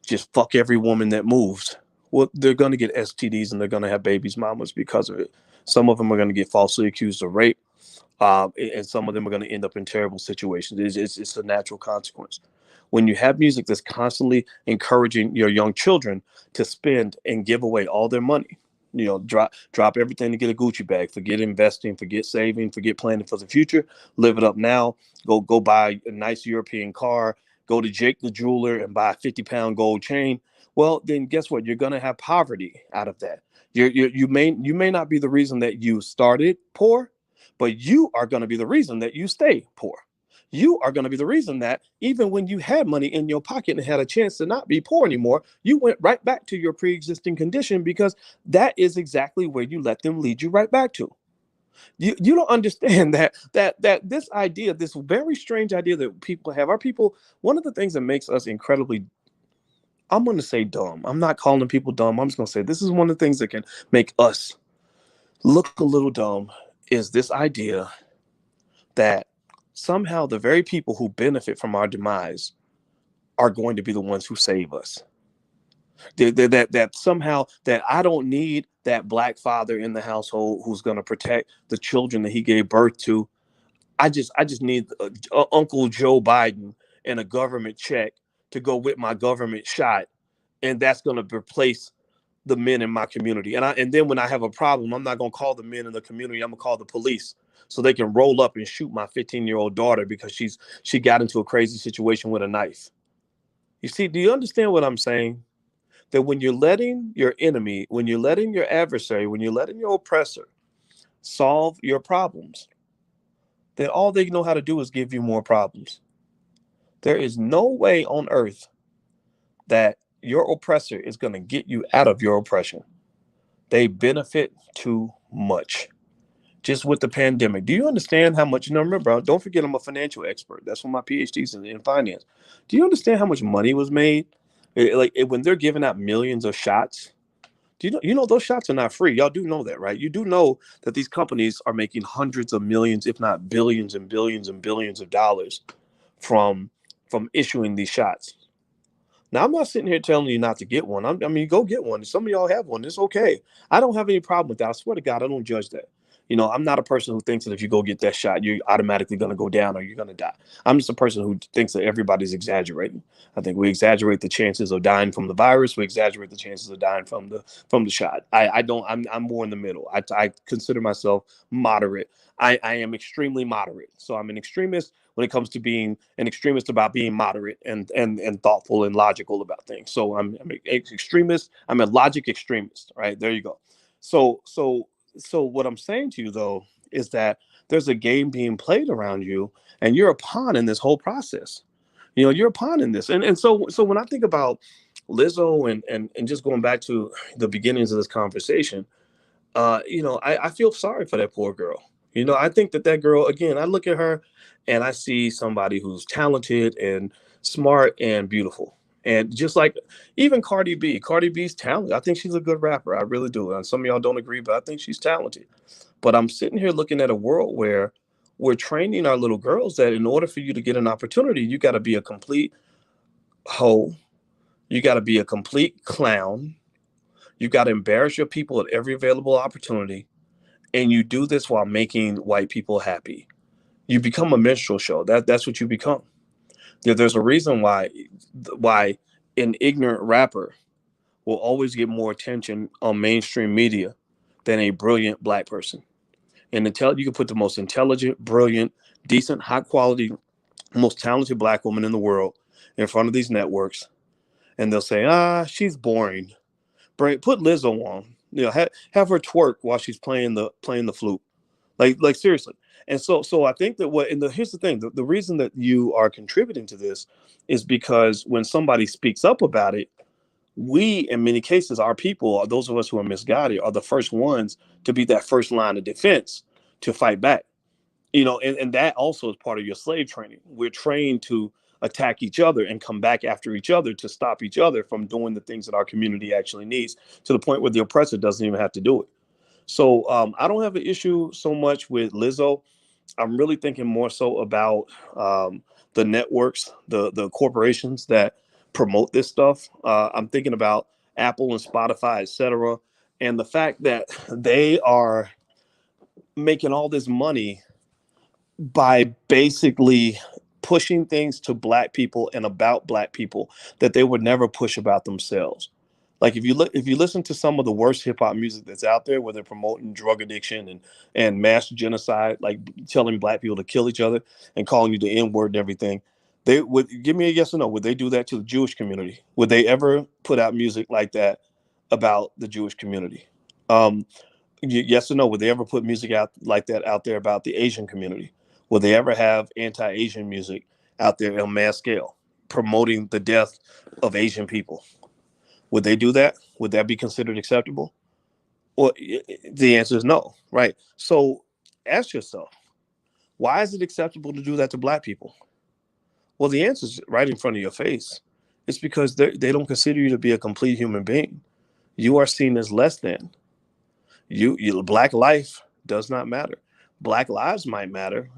just fuck every woman that moves, well, they're going to get STDs and they're going to have babies mamas because of it. Some of them are going to get falsely accused of rape, and some of them are going to end up in terrible situations. It's a natural consequence. When you have music that's constantly encouraging your young children to spend and give away all their money, drop everything to get a Gucci bag, forget investing, forget saving, forget planning for the future, live it up now, go buy a nice European car, go to Jake the jeweler and buy a 50-pound gold chain. Well, then guess what? You're going to have poverty out of that. You may not be the reason that you started poor, but you are going to be the reason that you stay poor. You are going to be the reason that even when you had money in your pocket and had a chance to not be poor anymore, you went right back to your pre-existing condition, because that is exactly where you let them lead you right back to. You don't understand that this idea, this very strange idea that people have, our people, one of the things that makes us incredibly, I'm going to say dumb. I'm not calling people dumb. I'm just going to say this is one of the things that can make us look a little dumb, is this idea that somehow the very people who benefit from our demise are going to be the ones who save us. That somehow that I don't need that black father in the household who's going to protect the children that he gave birth to. I just need Uncle Joe Biden and a government check to go with my government shot, and that's going to replace the men in my community. And then when I have a problem, I'm not going to call the men in the community. I'm going to call the police so they can roll up and shoot my 15-year-old daughter because she got into a crazy situation with a knife. You see, do you understand what I'm saying? That when you're letting your enemy, when you're letting your adversary, when you're letting your oppressor solve your problems, then all they know how to do is give you more problems. There is no way on earth that your oppressor is going to get you out of your oppression. They benefit too much. Just with the pandemic, do you understand how much? Remember, don't forget I'm a financial expert. That's what my PhD's in finance. Do you understand how much money was made? When they're giving out millions of shots, do you know those shots are not free? Y'all do know that, right? You do know that these companies are making hundreds of millions, if not billions and billions and billions of dollars from issuing these shots. Now, I'm not sitting here telling you not to get one. I mean, go get one. Some of y'all have one. It's okay. I don't have any problem with that. I swear to God, I don't judge that. I'm not a person who thinks that if you go get that shot, you're automatically going to go down or you're going to die. I'm just a person who thinks that everybody's exaggerating. I think we exaggerate the chances of dying from the virus. We exaggerate the chances of dying from the shot. I don't. I'm more in the middle. I consider myself moderate. I am extremely moderate. So I'm an extremist when it comes to being an extremist about being moderate and thoughtful and logical about things. So I'm an extremist. I'm a logic extremist. Right there you go. So what I'm saying to you, though, is that there's a game being played around you and you're a pawn in this whole process. You're a pawn in this. And so when I think about Lizzo and just going back to the beginnings of this conversation, I feel sorry for that poor girl. I think that girl, again, I look at her and I see somebody who's talented and smart and beautiful. And just like even Cardi B's talented. I think she's a good rapper. I really do. And some of y'all don't agree, but I think she's talented. But I'm sitting here looking at a world where we're training our little girls that in order for you to get an opportunity, you got to be a complete hoe. You got to be a complete clown. You got to embarrass your people at every available opportunity. And you do this while making white people happy. You become a minstrel show. That's what you become. There's a reason why an ignorant rapper will always get more attention on mainstream media than a brilliant black person. And you can put the most intelligent, brilliant, decent, high quality, most talented black woman in the world in front of these networks, and they'll say, she's boring. Put Lizzo on. Have her twerk while she's playing the flute. Like seriously. And so I think that here's the thing, the reason that you are contributing to this is because when somebody speaks up about it, we, in many cases, our people, those of us who are misguided, are the first ones to be that first line of defense to fight back. And that also is part of your slave training. We're trained to attack each other and come back after each other to stop each other from doing the things that our community actually needs, to the point where the oppressor doesn't even have to do it. So I don't have an issue so much with Lizzo. I'm really thinking more so about the networks, the corporations that promote this stuff. I'm thinking about Apple and Spotify, etc., and the fact that they are making all this money by basically pushing things to black people and about black people that they would never push about themselves. Like if you listen to some of the worst hip hop music that's out there, where they're promoting drug addiction and mass genocide, like telling black people to kill each other and calling you the N word and everything, they would give me a yes or no. Would they do that to the Jewish community? Would they ever put out music like that about the Jewish community? Yes or no? Would they ever put music out like that out there about the Asian community? Will they ever have anti-Asian music out there on mass scale promoting the death of Asian people? Would they do that? Would that be considered acceptable? Well, the answer is no, right? So ask yourself, why is it acceptable to do that to black people? Well, the answer is right in front of your face. It's because they don't consider you to be a complete human being. You are seen as less than. Black life does not matter. Black lives might matter.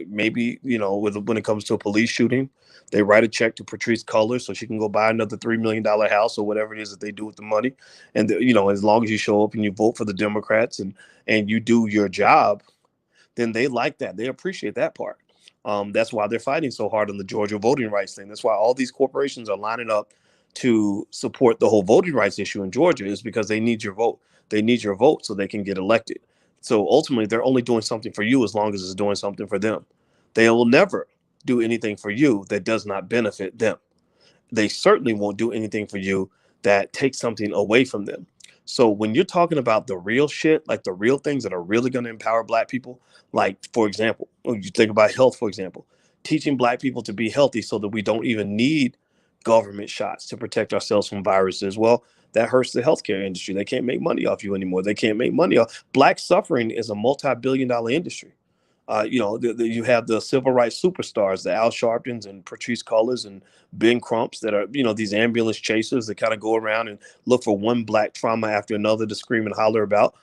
Maybe, when it comes to a police shooting, they write a check to Patrice Cullors so she can go buy another $3 million house or whatever it is that they do with the money. And, as long as you show up and you vote for the Democrats and you do your job, then they like that. They appreciate that part. That's why they're fighting so hard on the Georgia voting rights thing. That's why all these corporations are lining up to support the whole voting rights issue in Georgia, is because they need your vote. They need your vote so they can get elected. So ultimately, they're only doing something for you as long as it's doing something for them. They will never do anything for you that does not benefit them. They certainly won't do anything for you that takes something away from them. So when you're talking about the real shit, like the real things that are really going to empower black people, like, for example, when you think about health, for example, teaching black people to be healthy so that we don't even need government shots to protect ourselves from viruses. Well, that hurts the healthcare industry. They can't make money off you anymore. They can't make money off. Black suffering is a multi-billion-dollar industry. You have the civil rights superstars, the Al Sharptons and Patrice Cullors and Ben Crumps, that are, these ambulance chasers that kind of go around and look for one black trauma after another to scream and holler about.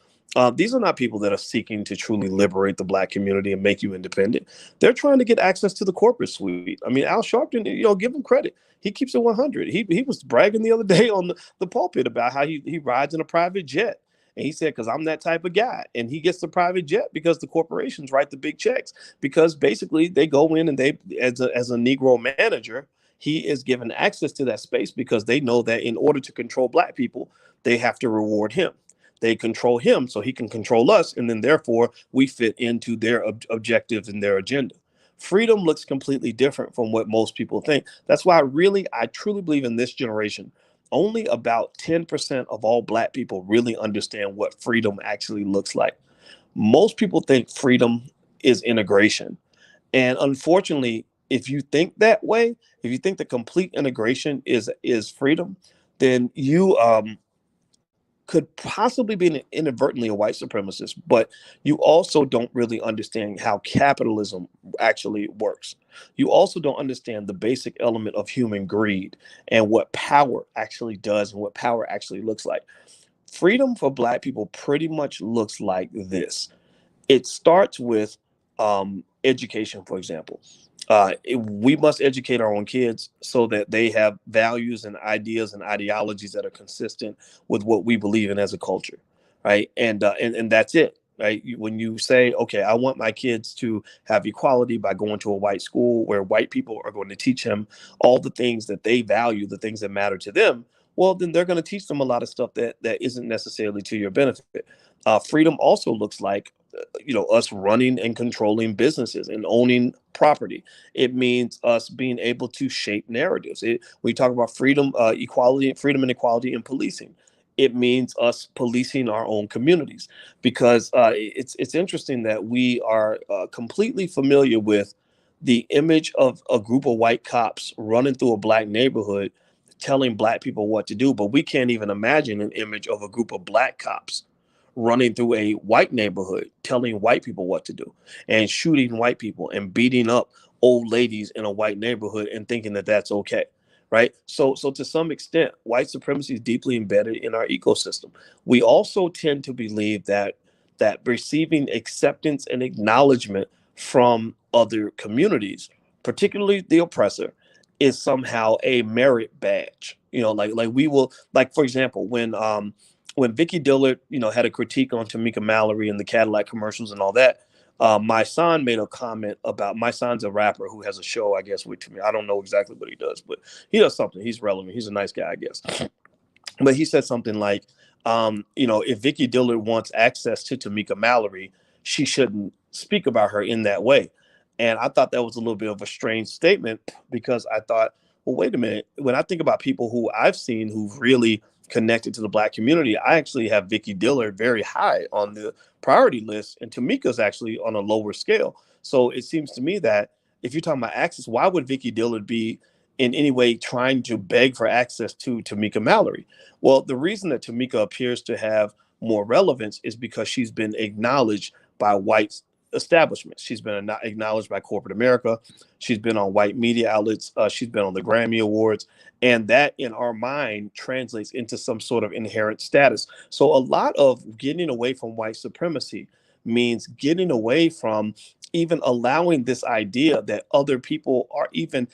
These are not people that are seeking to truly liberate the black community and make you independent. They're trying to get access to the corporate suite. I mean, Al Sharpton, give him credit. He keeps it 100. He was bragging the other day on the pulpit about how he rides in a private jet. And he said, because I'm that type of guy. And he gets the private jet because the corporations write the big checks. Because basically they go in and they, as a Negro manager, he is given access to that space because they know that in order to control black people, they have to reward him. They control him so he can control us. And then therefore we fit into their objectives and their agenda. Freedom looks completely different from what most people think. That's why I truly believe in this generation, only about 10% of all black people really understand what freedom actually looks like. Most people think freedom is integration. And unfortunately, if you think that way, if you think the complete integration is freedom, then you could possibly be inadvertently a white supremacist, but you also don't really understand how capitalism actually works. You also don't understand the basic element of human greed and what power actually does and what power actually looks like. Freedom for Black people pretty much looks like this. It starts with education, for example. We must educate our own kids so that they have values and ideas and ideologies that are consistent with what we believe in as a culture, right? And that's it, right? When you say, okay, I want my kids to have equality by going to a white school where white people are going to teach them all the things that they value, the things that matter to them. Well, then they're going to teach them a lot of stuff that isn't necessarily to your benefit. Freedom also looks like us running and controlling businesses and owning property. It means us being able to shape narratives. We talk about freedom, equality, freedom and equality in policing. It means us policing our own communities, because it's interesting that we are completely familiar with the image of a group of white cops running through a Black neighborhood telling Black people what to do, but we can't even imagine an image of a group of Black cops running through a white neighborhood telling white people what to do and shooting white people and beating up old ladies in a white neighborhood and thinking that that's okay, right? So to some extent, white supremacy is deeply embedded in our ecosystem. We also tend to believe that receiving acceptance and acknowledgement from other communities, particularly the oppressor, is somehow a merit badge. Like we will, like, for example, when Vicky Dillard, had a critique on Tamika Mallory and the Cadillac commercials and all that, my son made a comment about, my son's a rapper who has a show, I guess, with me. I don't know exactly what he does, but he does something. He's relevant. He's a nice guy, I guess. But he said something like, if Vicky Dillard wants access to Tamika Mallory, she shouldn't speak about her in that way. And I thought that was a little bit of a strange statement, because I thought, well, wait a minute. When I think about people who I've seen who've really connected to the Black community, I actually have Vicky Dillard very high on the priority list, and Tamika's actually on a lower scale. So it seems to me that if you're talking about access, why would Vicky Dillard be in any way trying to beg for access to Tamika Mallory? Well, the reason that Tamika appears to have more relevance is because she's been acknowledged by white establishments. She's been acknowledged by corporate America. She's been on white media outlets. She's been on the Grammy Awards. And that in our mind translates into some sort of inherent status. So a lot of getting away from white supremacy means getting away from even allowing this idea that other people are even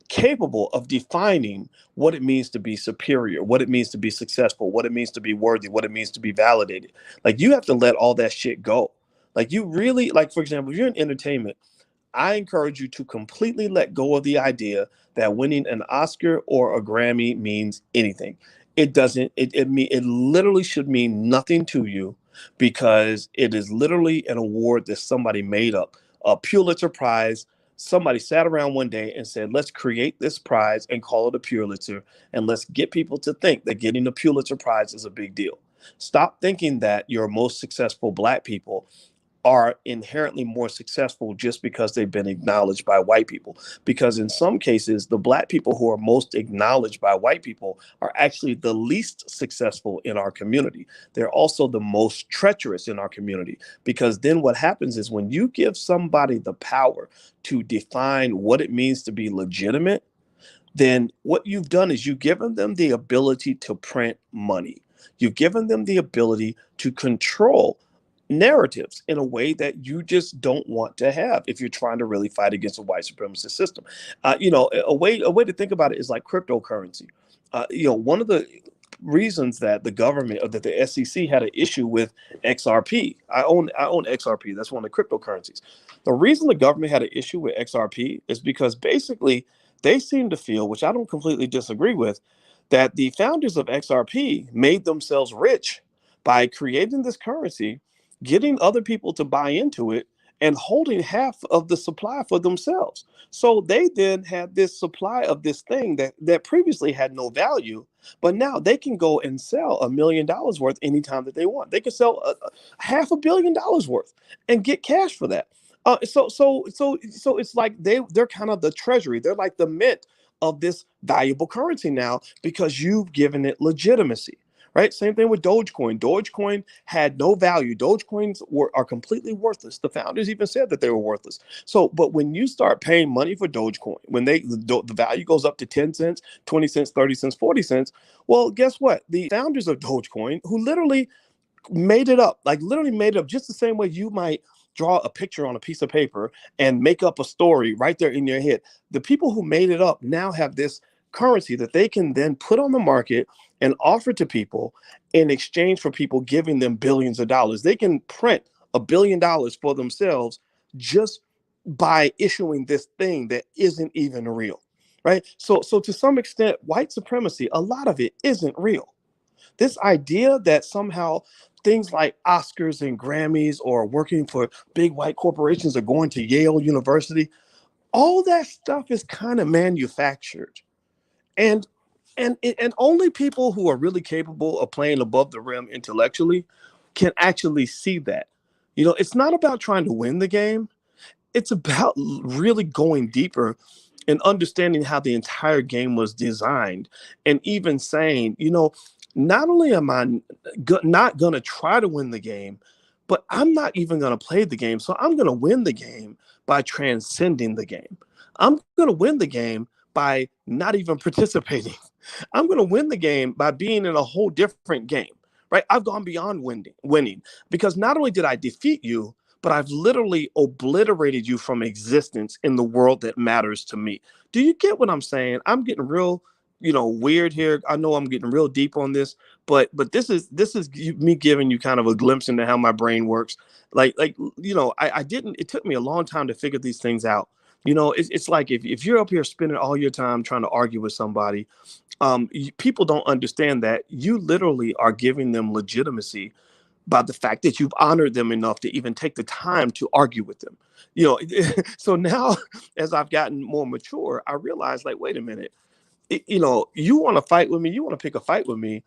capable of defining what it means to be superior, what it means to be successful, what it means to be worthy, what it means to be validated. Like, you have to let all that shit go. Like, you really, like, for example, if you're in entertainment, I encourage you to completely let go of the idea that winning an Oscar or a Grammy means anything. It doesn't. It literally should mean nothing to you, because it is literally an award that somebody made up, a Pulitzer Prize. Somebody sat around one day and said, let's create this prize and call it a Pulitzer, and let's get people to think that getting a Pulitzer Prize is a big deal. Stop thinking that your most successful Black people are inherently more successful just because they've been acknowledged by white people. Because in some cases, the Black people who are most acknowledged by white people are actually the least successful in our community. They're also the most treacherous in our community, because then what happens is, when you give somebody the power to define what it means to be legitimate, then what you've done is you've given them the ability to print money. You've given them the ability to control narratives in a way that you just don't want to have if you're trying to really fight against a white supremacist system. A way to think about it is like cryptocurrency. One of the reasons that the government, or that the SEC, had an issue with XRP. I own XRP. That's one of the cryptocurrencies. The reason the government had an issue with XRP is because basically they seem to feel, which I don't completely disagree with, that the founders of XRP made themselves rich by creating this currency, getting other people to buy into it, and holding half of the supply for themselves. So they then had this supply of this thing that previously had no value, but now they can go and sell $1 million worth anytime that they want. They can sell $500 million worth and get cash for that. So it's like they're kind of the treasury. They're like the mint of this valuable currency now, because you've given it legitimacy, right? Same thing with Dogecoin. Dogecoin had no value. Are completely worthless. The founders even said that they were worthless. So, but when you start paying money for Dogecoin, when the value goes up to 10 cents, 20 cents, 30 cents, 40 cents, well, guess what? The founders of Dogecoin, who literally made it up, like literally made it up just the same way you might draw a picture on a piece of paper and make up a story right there in your head. The people who made it up now have this currency that they can then put on the market and offer to people in exchange for people giving them billions of dollars. They can print $1 billion for themselves just by issuing this thing that isn't even real. Right. So to some extent, white supremacy, a lot of it isn't real. This idea that somehow things like Oscars and Grammys or working for big white corporations or going to Yale University, all that stuff is kind of manufactured. And and only people who are really capable of playing above the rim intellectually can actually see that. It's not about trying to win the game. It's about really going deeper and understanding how the entire game was designed, and even saying, not only am I not going to try to win the game, but I'm not even going to play the game. So I'm going to win the game by transcending the game. I'm going to win the game by not even participating. I'm going to win the game by being in a whole different game, right? I've gone beyond winning because not only did I defeat you, but I've literally obliterated you from existence in the world that matters to me. Do you get what I'm saying? I'm getting real, weird here. I know I'm getting real deep on this, but this is me giving you kind of a glimpse into how my brain works. I didn't. It took me a long time to figure these things out. It's like if you're up here spending all your time trying to argue with somebody, people don't understand that you literally are giving them legitimacy by the fact that you've honored them enough to even take the time to argue with them. So now as I've gotten more mature, I realize, like, wait a minute, you want to fight with me, you want to pick a fight with me.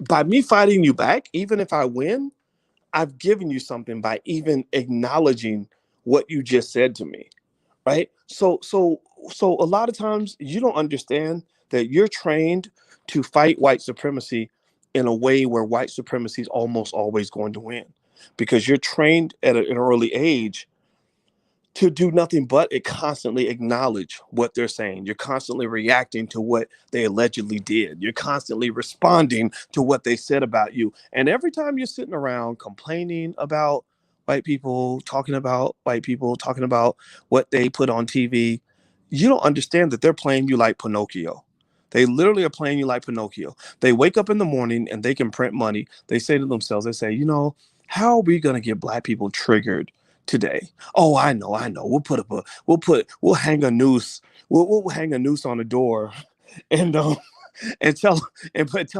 By me fighting you back, even if I win, I've given you something by even acknowledging what you just said to me. Right. So a lot of times you don't understand that you're trained to fight white supremacy in a way where white supremacy is almost always going to win, because you're trained at an early age to do nothing but constantly acknowledge what they're saying. You're constantly reacting to what they allegedly did. You're constantly responding to what they said about you. And every time you're sitting around complaining about white people, talking about what they put on TV, you don't understand that they're playing you like Pinocchio. They literally are playing you like Pinocchio. They wake up in the morning and they can print money. They say to themselves, they say, how are we going to get black people triggered today? Oh, I know. We'll hang a noose. We'll hang a noose on the door, and and tell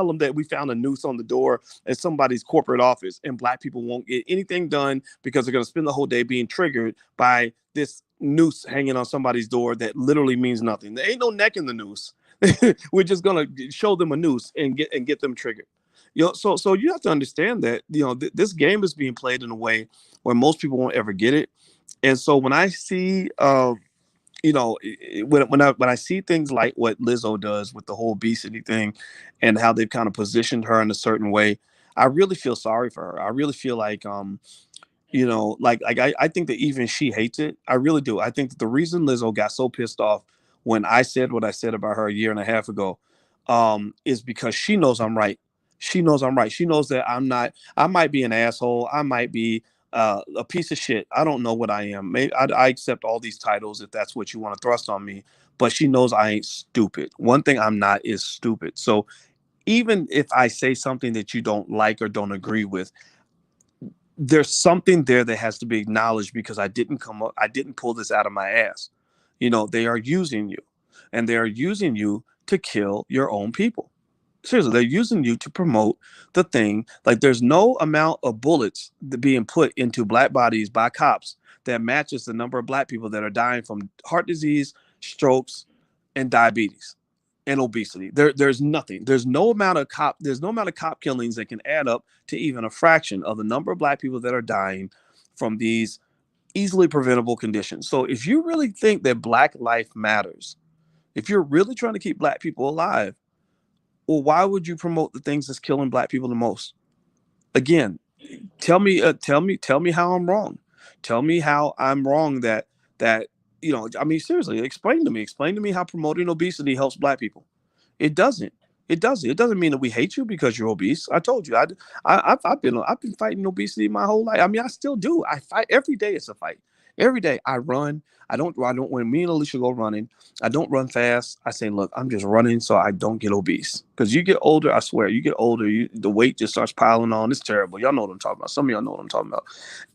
them that we found a noose on the door at somebody's corporate office, and black people won't get anything done because they're going to spend the whole day being triggered by this noose hanging on somebody's door that literally means nothing. There ain't no neck in the noose. We're just going to show them a noose and get them triggered. So you have to understand that this game is being played in a way where most people won't ever get it. And so when I see when I see things like what Lizzo does with the whole obesity thing and how they've kind of positioned her in a certain way, I really feel sorry for her. I really feel like I think that even she hates it. I really do. I think that the reason Lizzo got so pissed off when I said what I said about her a year and a half ago, is because she knows I'm right. She knows I'm right. She knows that I'm not. I might be an asshole. I might be a piece of shit. I don't know what I am. Maybe I accept all these titles if that's what you want to thrust on me. But she knows I ain't stupid. One thing I'm not is stupid. So even if I say something that you don't like or don't agree with, there's something there that has to be acknowledged, because I didn't pull this out of my ass. They are using you, and they are using you to kill your own people. Seriously, they're using you to promote the thing. Like, there's no amount of bullets being put into black bodies by cops that matches the number of black people that are dying from heart disease, strokes, and diabetes and obesity. There's nothing. There's no amount of cop killings that can add up to even a fraction of the number of black people that are dying from these easily preventable conditions. So if you really think that black life matters, if you're really trying to keep black people alive, Well, why would you promote the things that's killing black people the most? Again, tell me how I'm wrong. Tell me how I'm wrong that I mean, seriously, explain to me how promoting obesity helps black people. It doesn't. It doesn't. It doesn't mean that we hate you because you're obese. I told you. I've been fighting obesity my whole life. I mean, I still do. I fight every day. It's a fight. Every day I run. I don't. When me and Alicia go running, I don't run fast. I say, look, I'm just running so I don't get obese. Because you get older, I swear, you get older, the weight just starts piling on. It's terrible. Y'all know what I'm talking about. Some of y'all know what I'm talking about.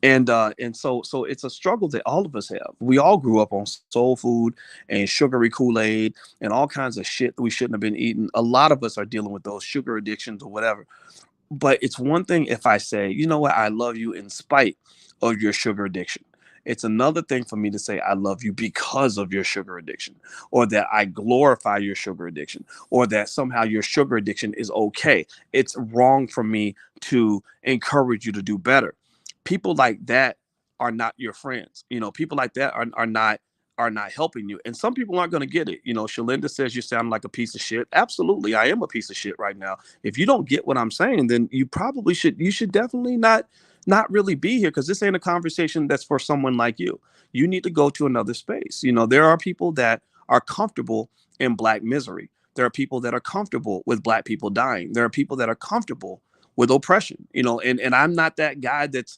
And so it's a struggle that all of us have. We all grew up on soul food and sugary Kool-Aid and all kinds of shit that we shouldn't have been eating. A lot of us are dealing with those sugar addictions or whatever. But it's one thing if I say, you know what, I love you in spite of your sugar addiction. It's another thing for me to say I love you because of your sugar addiction, or that I glorify your sugar addiction, or that somehow your sugar addiction is okay. It's wrong for me to encourage you to do better. People like that are not your friends. People like that are not helping you. And some people aren't going to get it. Shalinda says you sound like a piece of shit. Absolutely, I am a piece of shit right now. If you don't get what I'm saying, then you should definitely not really be here, because this ain't a conversation that's for someone like you. You need to go to another space. There are people that are comfortable in black misery. There are people that are comfortable with black people dying. There are people that are comfortable with oppression. And I'm not that guy that's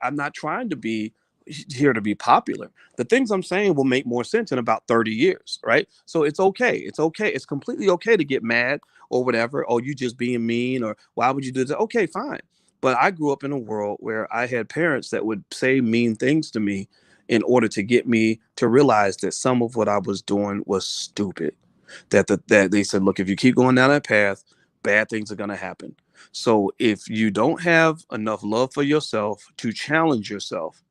I'm not trying to be here to be popular. The things I'm saying will make more sense in about 30 years, right? So it's okay. It's okay. It's completely okay to get mad or whatever. Oh, you just being mean, or why would you do that? Okay, fine. But I grew up in a world where I had parents that would say mean things to me in order to get me to realize that some of what I was doing was stupid. That they said, look, if you keep going down that path, bad things are going to happen. So if you don't have enough love for yourself to challenge yourself,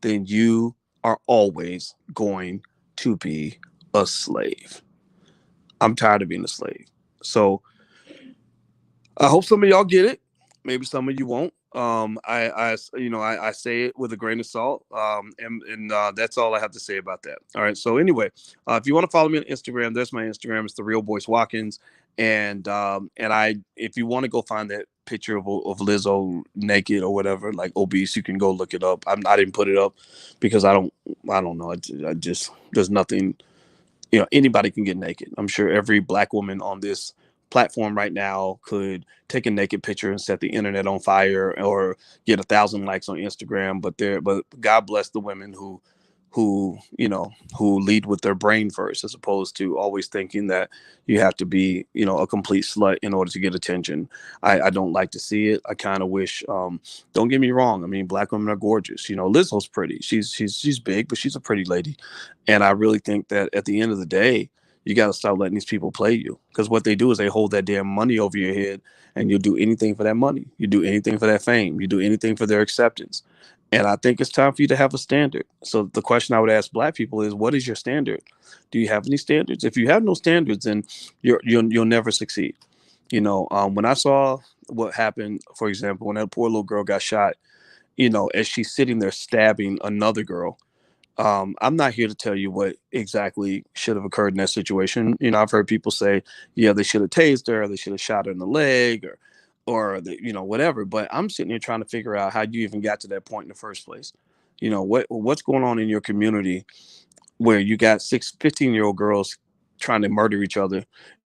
then you are always going to be a slave. I'm tired of being a slave. So I hope some of y'all get it. Maybe some of you won't. I say it with a grain of salt. And that's all I have to say about that. All right. So anyway, if you want to follow me on Instagram, there's my Instagram. It's the Real Boyce Watkins. And if you want to go find that picture of Lizzo naked or whatever, like obese, you can go look it up. I didn't put it up because I don't know. I just, there's nothing. Anybody can get naked. I'm sure every black woman on this platform right now could take a naked picture and set the internet on fire, or get 1,000 likes on Instagram. But God bless the women who lead with their brain first, as opposed to always thinking that you have to be, a complete slut in order to get attention. I don't like to see it. I kind of wish, don't get me wrong. I mean, black women are gorgeous. Lizzo's pretty. She's big, but she's a pretty lady. And I really think that at the end of the day, you got to stop letting these people play you, because what they do is they hold that damn money over your head, and you'll do anything for that money. You do anything for that fame. You do anything for their acceptance. And I think it's time for you to have a standard. So the question I would ask black people is, what is your standard? Do you have any standards? If you have no standards, then you'll never succeed. When I saw what happened, for example, when that poor little girl got shot, as she's sitting there stabbing another girl, I'm not here to tell you what exactly should have occurred in that situation. I've heard people say, yeah, they should have tased her, or they should have shot her in the leg, or whatever. But I'm sitting here trying to figure out how you even got to that point in the first place. What's going on in your community where you got 15-year-old girls trying to murder each other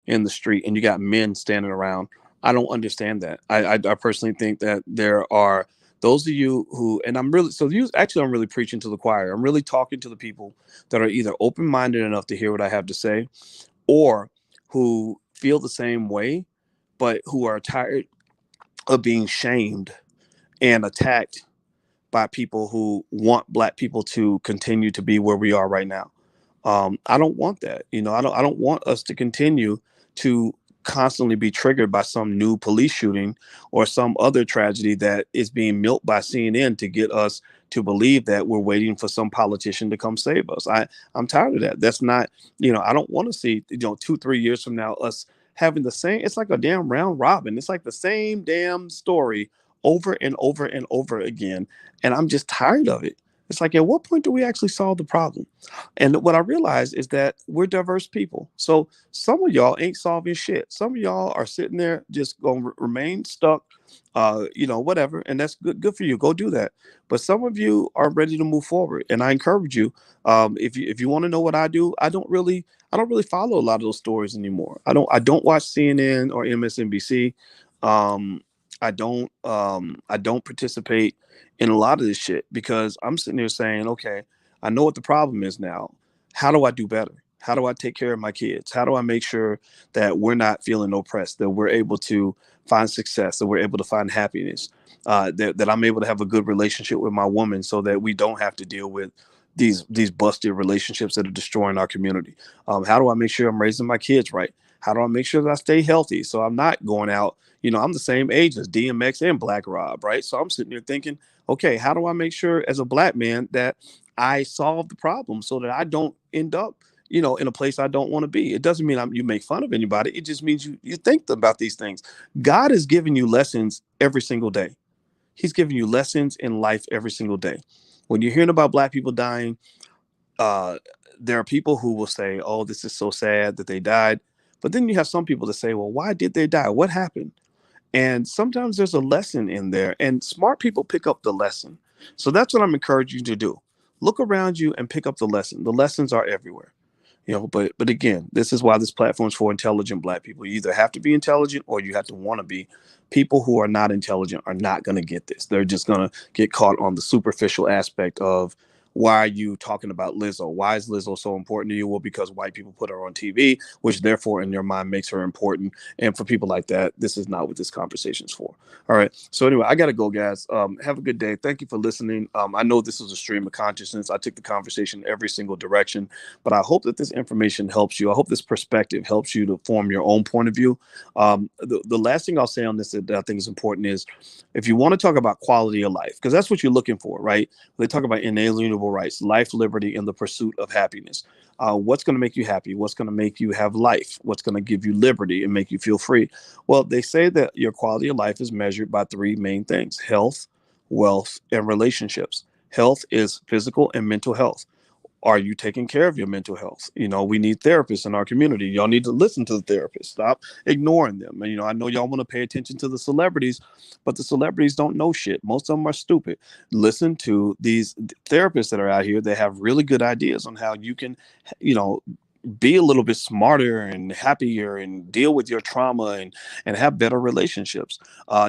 in the street, and you got men standing around? I don't understand that. I personally think that there are those of you who, and I'm really preaching to the choir. I'm really talking to the people that are either open-minded enough to hear what I have to say, or who feel the same way, but who are tired of being shamed and attacked by people who want black people to continue to be where we are right now. I don't want that. I don't want us to continue to constantly be triggered by some new police shooting or some other tragedy that is being milked by CNN to get us to believe that we're waiting for some politician to come save us. I'm tired of that. That's not, I don't want to see, 2-3 years from now, us having the same. It's like a damn round robin. It's like the same damn story over and over and over again. And I'm just tired of it. It's like, at what point do we actually solve the problem? And what I realize is that we're diverse people. So some of y'all ain't solving shit. Some of y'all are sitting there just going to remain stuck, whatever. And that's good for you. Go do that. But some of you are ready to move forward. And I encourage you, if you want to know what I do, I don't really follow a lot of those stories anymore. I don't watch CNN or MSNBC. Um, I don't participate in a lot of this shit because I'm sitting there saying, okay, I know what the problem is now. How do I do better? How do I take care of my kids? How do I make sure that we're not feeling oppressed, that we're able to find success, that we're able to find happiness, that I'm able to have a good relationship with my woman so that we don't have to deal with these busted relationships that are destroying our community. How do I make sure I'm raising my kids right? How do I make sure that I stay healthy so I'm not going out? I'm the same age as DMX and Black Rob, right? So I'm sitting there thinking, okay, how do I make sure as a black man that I solve the problem so that I don't end up, in a place I don't want to be? It doesn't mean you make fun of anybody. It just means you think about these things. God is giving you lessons every single day. He's giving you lessons in life every single day. When you're hearing about black people dying, uh, there are people who will say, "Oh, this is so sad that they died," but then you have some people that say, "Well, why did they die? What happened?" And sometimes there's a lesson in there, and smart people pick up the lesson. So that's what I'm encouraging you to do. Look around you and pick up the lesson. The lessons are everywhere. But again, this is why this platform is for intelligent black people. You either have to be intelligent or you have to want to be. People who are not intelligent are not going to get this. They're just going to get caught on the superficial aspect of, why are you talking about Lizzo? Why is Lizzo so important to you? Well, because white people put her on TV, which therefore in your mind makes her important. And for people like that, this is not what this conversation is for. All right. So anyway, I got to go, guys. Have a good day. Thank you for listening. I know this was a stream of consciousness. I took the conversation every single direction, but I hope that this information helps you. I hope this perspective helps you to form your own point of view. The last thing I'll say on this that I think is important is, if you want to talk about quality of life, because that's what you're looking for, right? They talk about inalienable rights, life, liberty, and the pursuit of happiness. What's going to make you happy? What's going to make you have life? What's going to give you liberty and make you feel free? Well, they say that your quality of life is measured by three main things: health, wealth, and relationships. Health is physical and mental health. Are you taking care of your mental health? We need therapists in our community. Y'all need to listen to the therapists. Stop ignoring them. And, I know y'all want to pay attention to the celebrities, but the celebrities don't know shit. Most of them are stupid. Listen to these therapists that are out here. They have really good ideas on how you can, you know, be a little bit smarter and happier and deal with your trauma and have better relationships.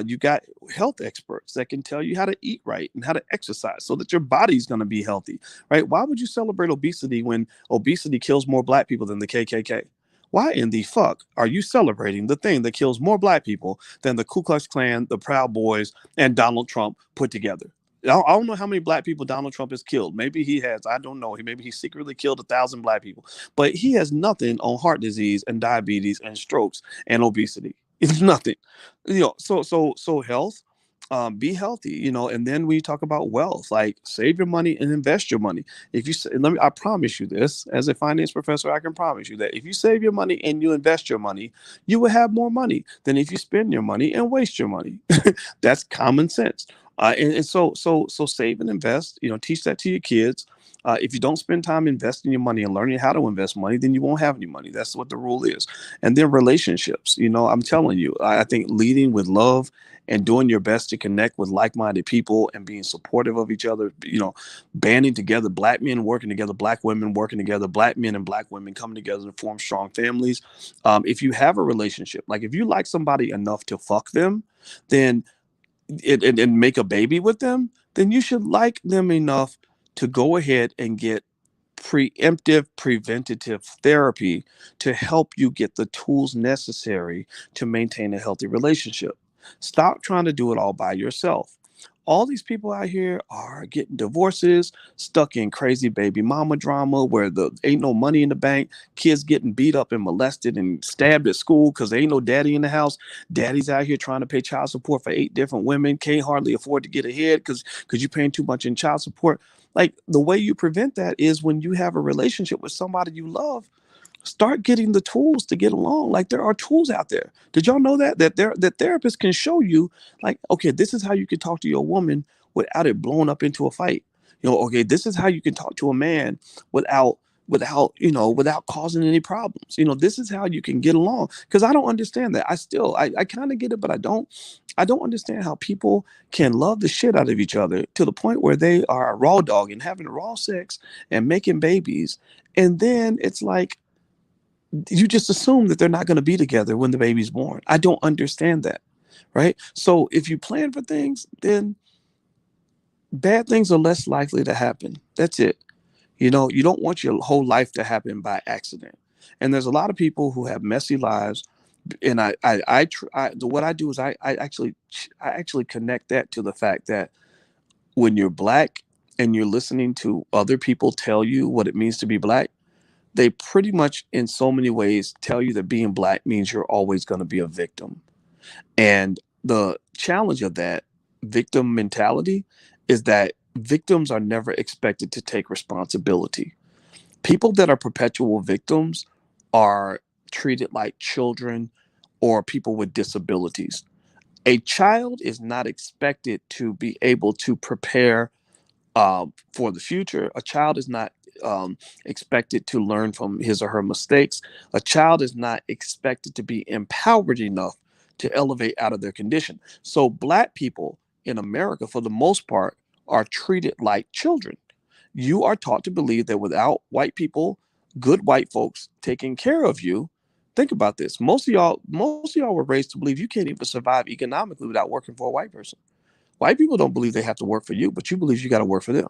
You got health experts that can tell you how to eat right and how to exercise so that your body's going to be healthy, right? Why would you celebrate obesity when obesity kills more black people than the KKK? Why in the fuck are you celebrating the thing that kills more black people than the Ku Klux Klan, the Proud Boys, and Donald Trump put together? I don't know how many black people Donald Trump has killed. Maybe he has. I don't know. Maybe he secretly killed 1,000 black people. But he has nothing on heart disease and diabetes and strokes and obesity. It's nothing. So health, be healthy, and then we talk about wealth, like save your money and invest your money. If you I promise you this, as a finance professor, I can promise you that if you save your money and you invest your money, you will have more money than if you spend your money and waste your money. That's common sense. And so save and invest, teach that to your kids. If you don't spend time investing your money and learning how to invest money, then you won't have any money. That's what the rule is. And then relationships, I'm telling you, I think leading with love and doing your best to connect with like-minded people and being supportive of each other, banding together, black men working together, black women working together, black men and black women coming together to form strong families. If you have a relationship, like if you like somebody enough to fuck them, then and make a baby with them, then you should like them enough to go ahead and get preemptive preventative therapy to help you get the tools necessary to maintain a healthy relationship. Stop trying to do it all by yourself. All these people out here are getting divorces, stuck in crazy baby mama drama where the ain't no money in the bank, kids getting beat up and molested and stabbed at school because there ain't no daddy in the house. Daddy's out here trying to pay child support for 8 different women, can't hardly afford to get ahead because you're paying too much in child support. Like, the way you prevent that is when you have a relationship with somebody you love, start getting the tools to get along. Like, there are tools out there. Did y'all know that therapists can show you, like, okay, this is how you can talk to your woman without it blowing up into a fight. Okay, this is how you can talk to a man without causing any problems. This is how you can get along. Because I don't understand that. I kind of get it, but I don't understand how people can love the shit out of each other to the point where they are a raw dog and having raw sex and making babies. And then it's like, you just assume that they're not going to be together when the baby's born. I don't understand that. Right. So if you plan for things, then bad things are less likely to happen. That's it. You don't want your whole life to happen by accident. And there's a lot of people who have messy lives. And what I do is I actually connect that to the fact that when you're black and you're listening to other people tell you what it means to be black, they pretty much in so many ways tell you that being black means you're always going to be a victim. And the challenge of that victim mentality is that victims are never expected to take responsibility. People that are perpetual victims are treated like children or people with disabilities. A child is not expected to be able to prepare for the future. A child is not expected to learn from his or her mistakes. A child is not expected to be empowered enough to elevate out of their condition. So black people in America, for the most part, are treated like children. You are taught to believe that without white people, good white folks taking care of you, think about this. Most of y'all were raised to believe you can't even survive economically without working for a white person. White people don't believe they have to work for you, but you believe you got to work for them.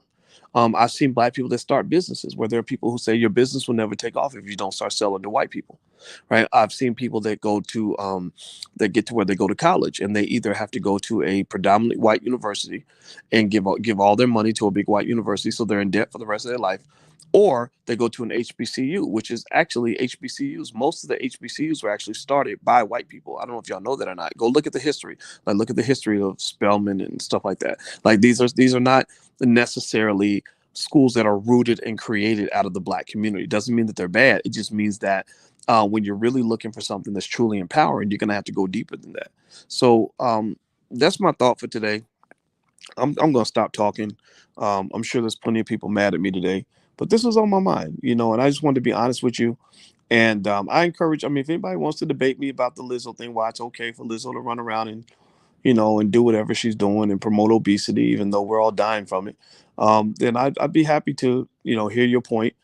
I've seen black people that start businesses where there are people who say your business will never take off if you don't start selling to white people, right? I've seen people that go to that get to where they go to college and they either have to go to a predominantly white university and give all their money to a big white university, so they're in debt for the rest of their life, or they go to an HBCU, which is actually HBCUs. Most of the HBCUs were actually started by white people. I don't know if y'all know that or not. Go look at the history. Like look at the history of Spelman and stuff like that. Like these are not necessarily schools that are rooted and created out of the black community. It doesn't mean that they're bad. It just means that when you're really looking for something that's truly empowering, you're going to have to go deeper than that. So that's my thought for today. I'm going to stop talking. I'm sure there's plenty of people mad at me today, but this was on my mind, and I just wanted to be honest with you. And I encourage, if anybody wants to debate me about the Lizzo thing, why it's okay for Lizzo to run around and and do whatever she's doing and promote obesity, even though we're all dying from it, then I'd be happy to, hear your point,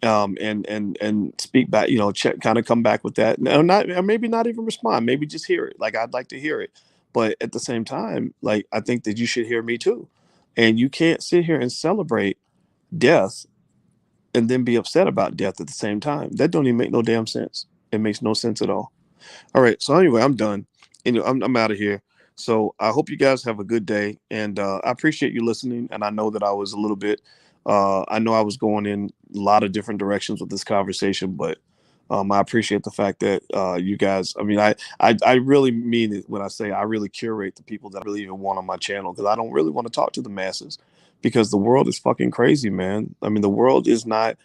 and speak back, check, kind of come back with that. No, not, or maybe not even respond, maybe just hear it. Like, I'd like to hear it. But at the same time, like, I think that you should hear me too. And you can't sit here and celebrate death and then be upset about death at the same time. That don't even make no damn sense. It makes no sense at all. All right. So anyway, I'm done. I'm out of here. So I hope you guys have a good day, and I appreciate you listening. And I know that I was a little bit, I know I was going in a lot of different directions with this conversation, but I appreciate the fact that you guys, I really mean it when I say I really curate the people that I really even want on my channel, because I don't really want to talk to the masses, because the world is fucking crazy, man. The world is not,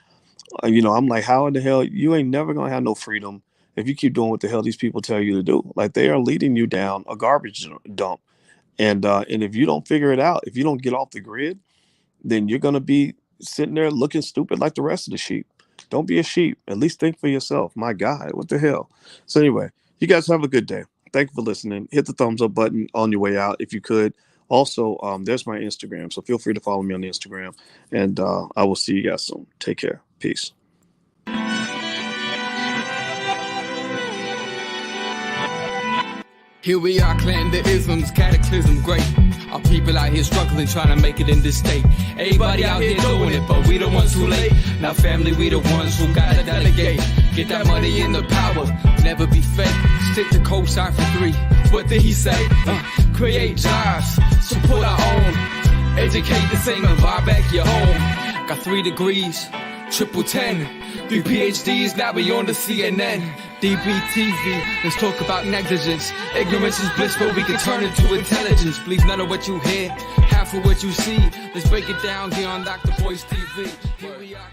I'm like, how in the hell, you ain't never going to have no freedom if you keep doing what the hell these people tell you to do. Like, they are leading you down a garbage dump. And if you don't figure it out, if you don't get off the grid, then you're going to be sitting there looking stupid like the rest of the sheep. Don't be a sheep. At least think for yourself. My God, what the hell? So anyway, you guys have a good day. Thank you for listening. Hit the thumbs up button on your way out if you could. Also, there's my Instagram, so feel free to follow me on Instagram. And I will see you guys soon. Take care. Peace. Here we are, clan the isms, cataclysm, great. Our people out here struggling, trying to make it in this state. Everybody out here doing it, but we the ones who late. Now family, we the ones who gotta delegate. Get that money in the power, never be fake. Stick to co-sign for 3. What did he say? Create jobs, support our own. Educate the same and buy back your home. Got 3 degrees, triple 10. 3 PhDs, now we on the CNN. DBTV, let's talk about negligence. Ignorance is bliss, but we can turn it to intelligence. Believe none of what you hear, half of what you see. Let's break it down here on Dr. Boy's TV. Here we are.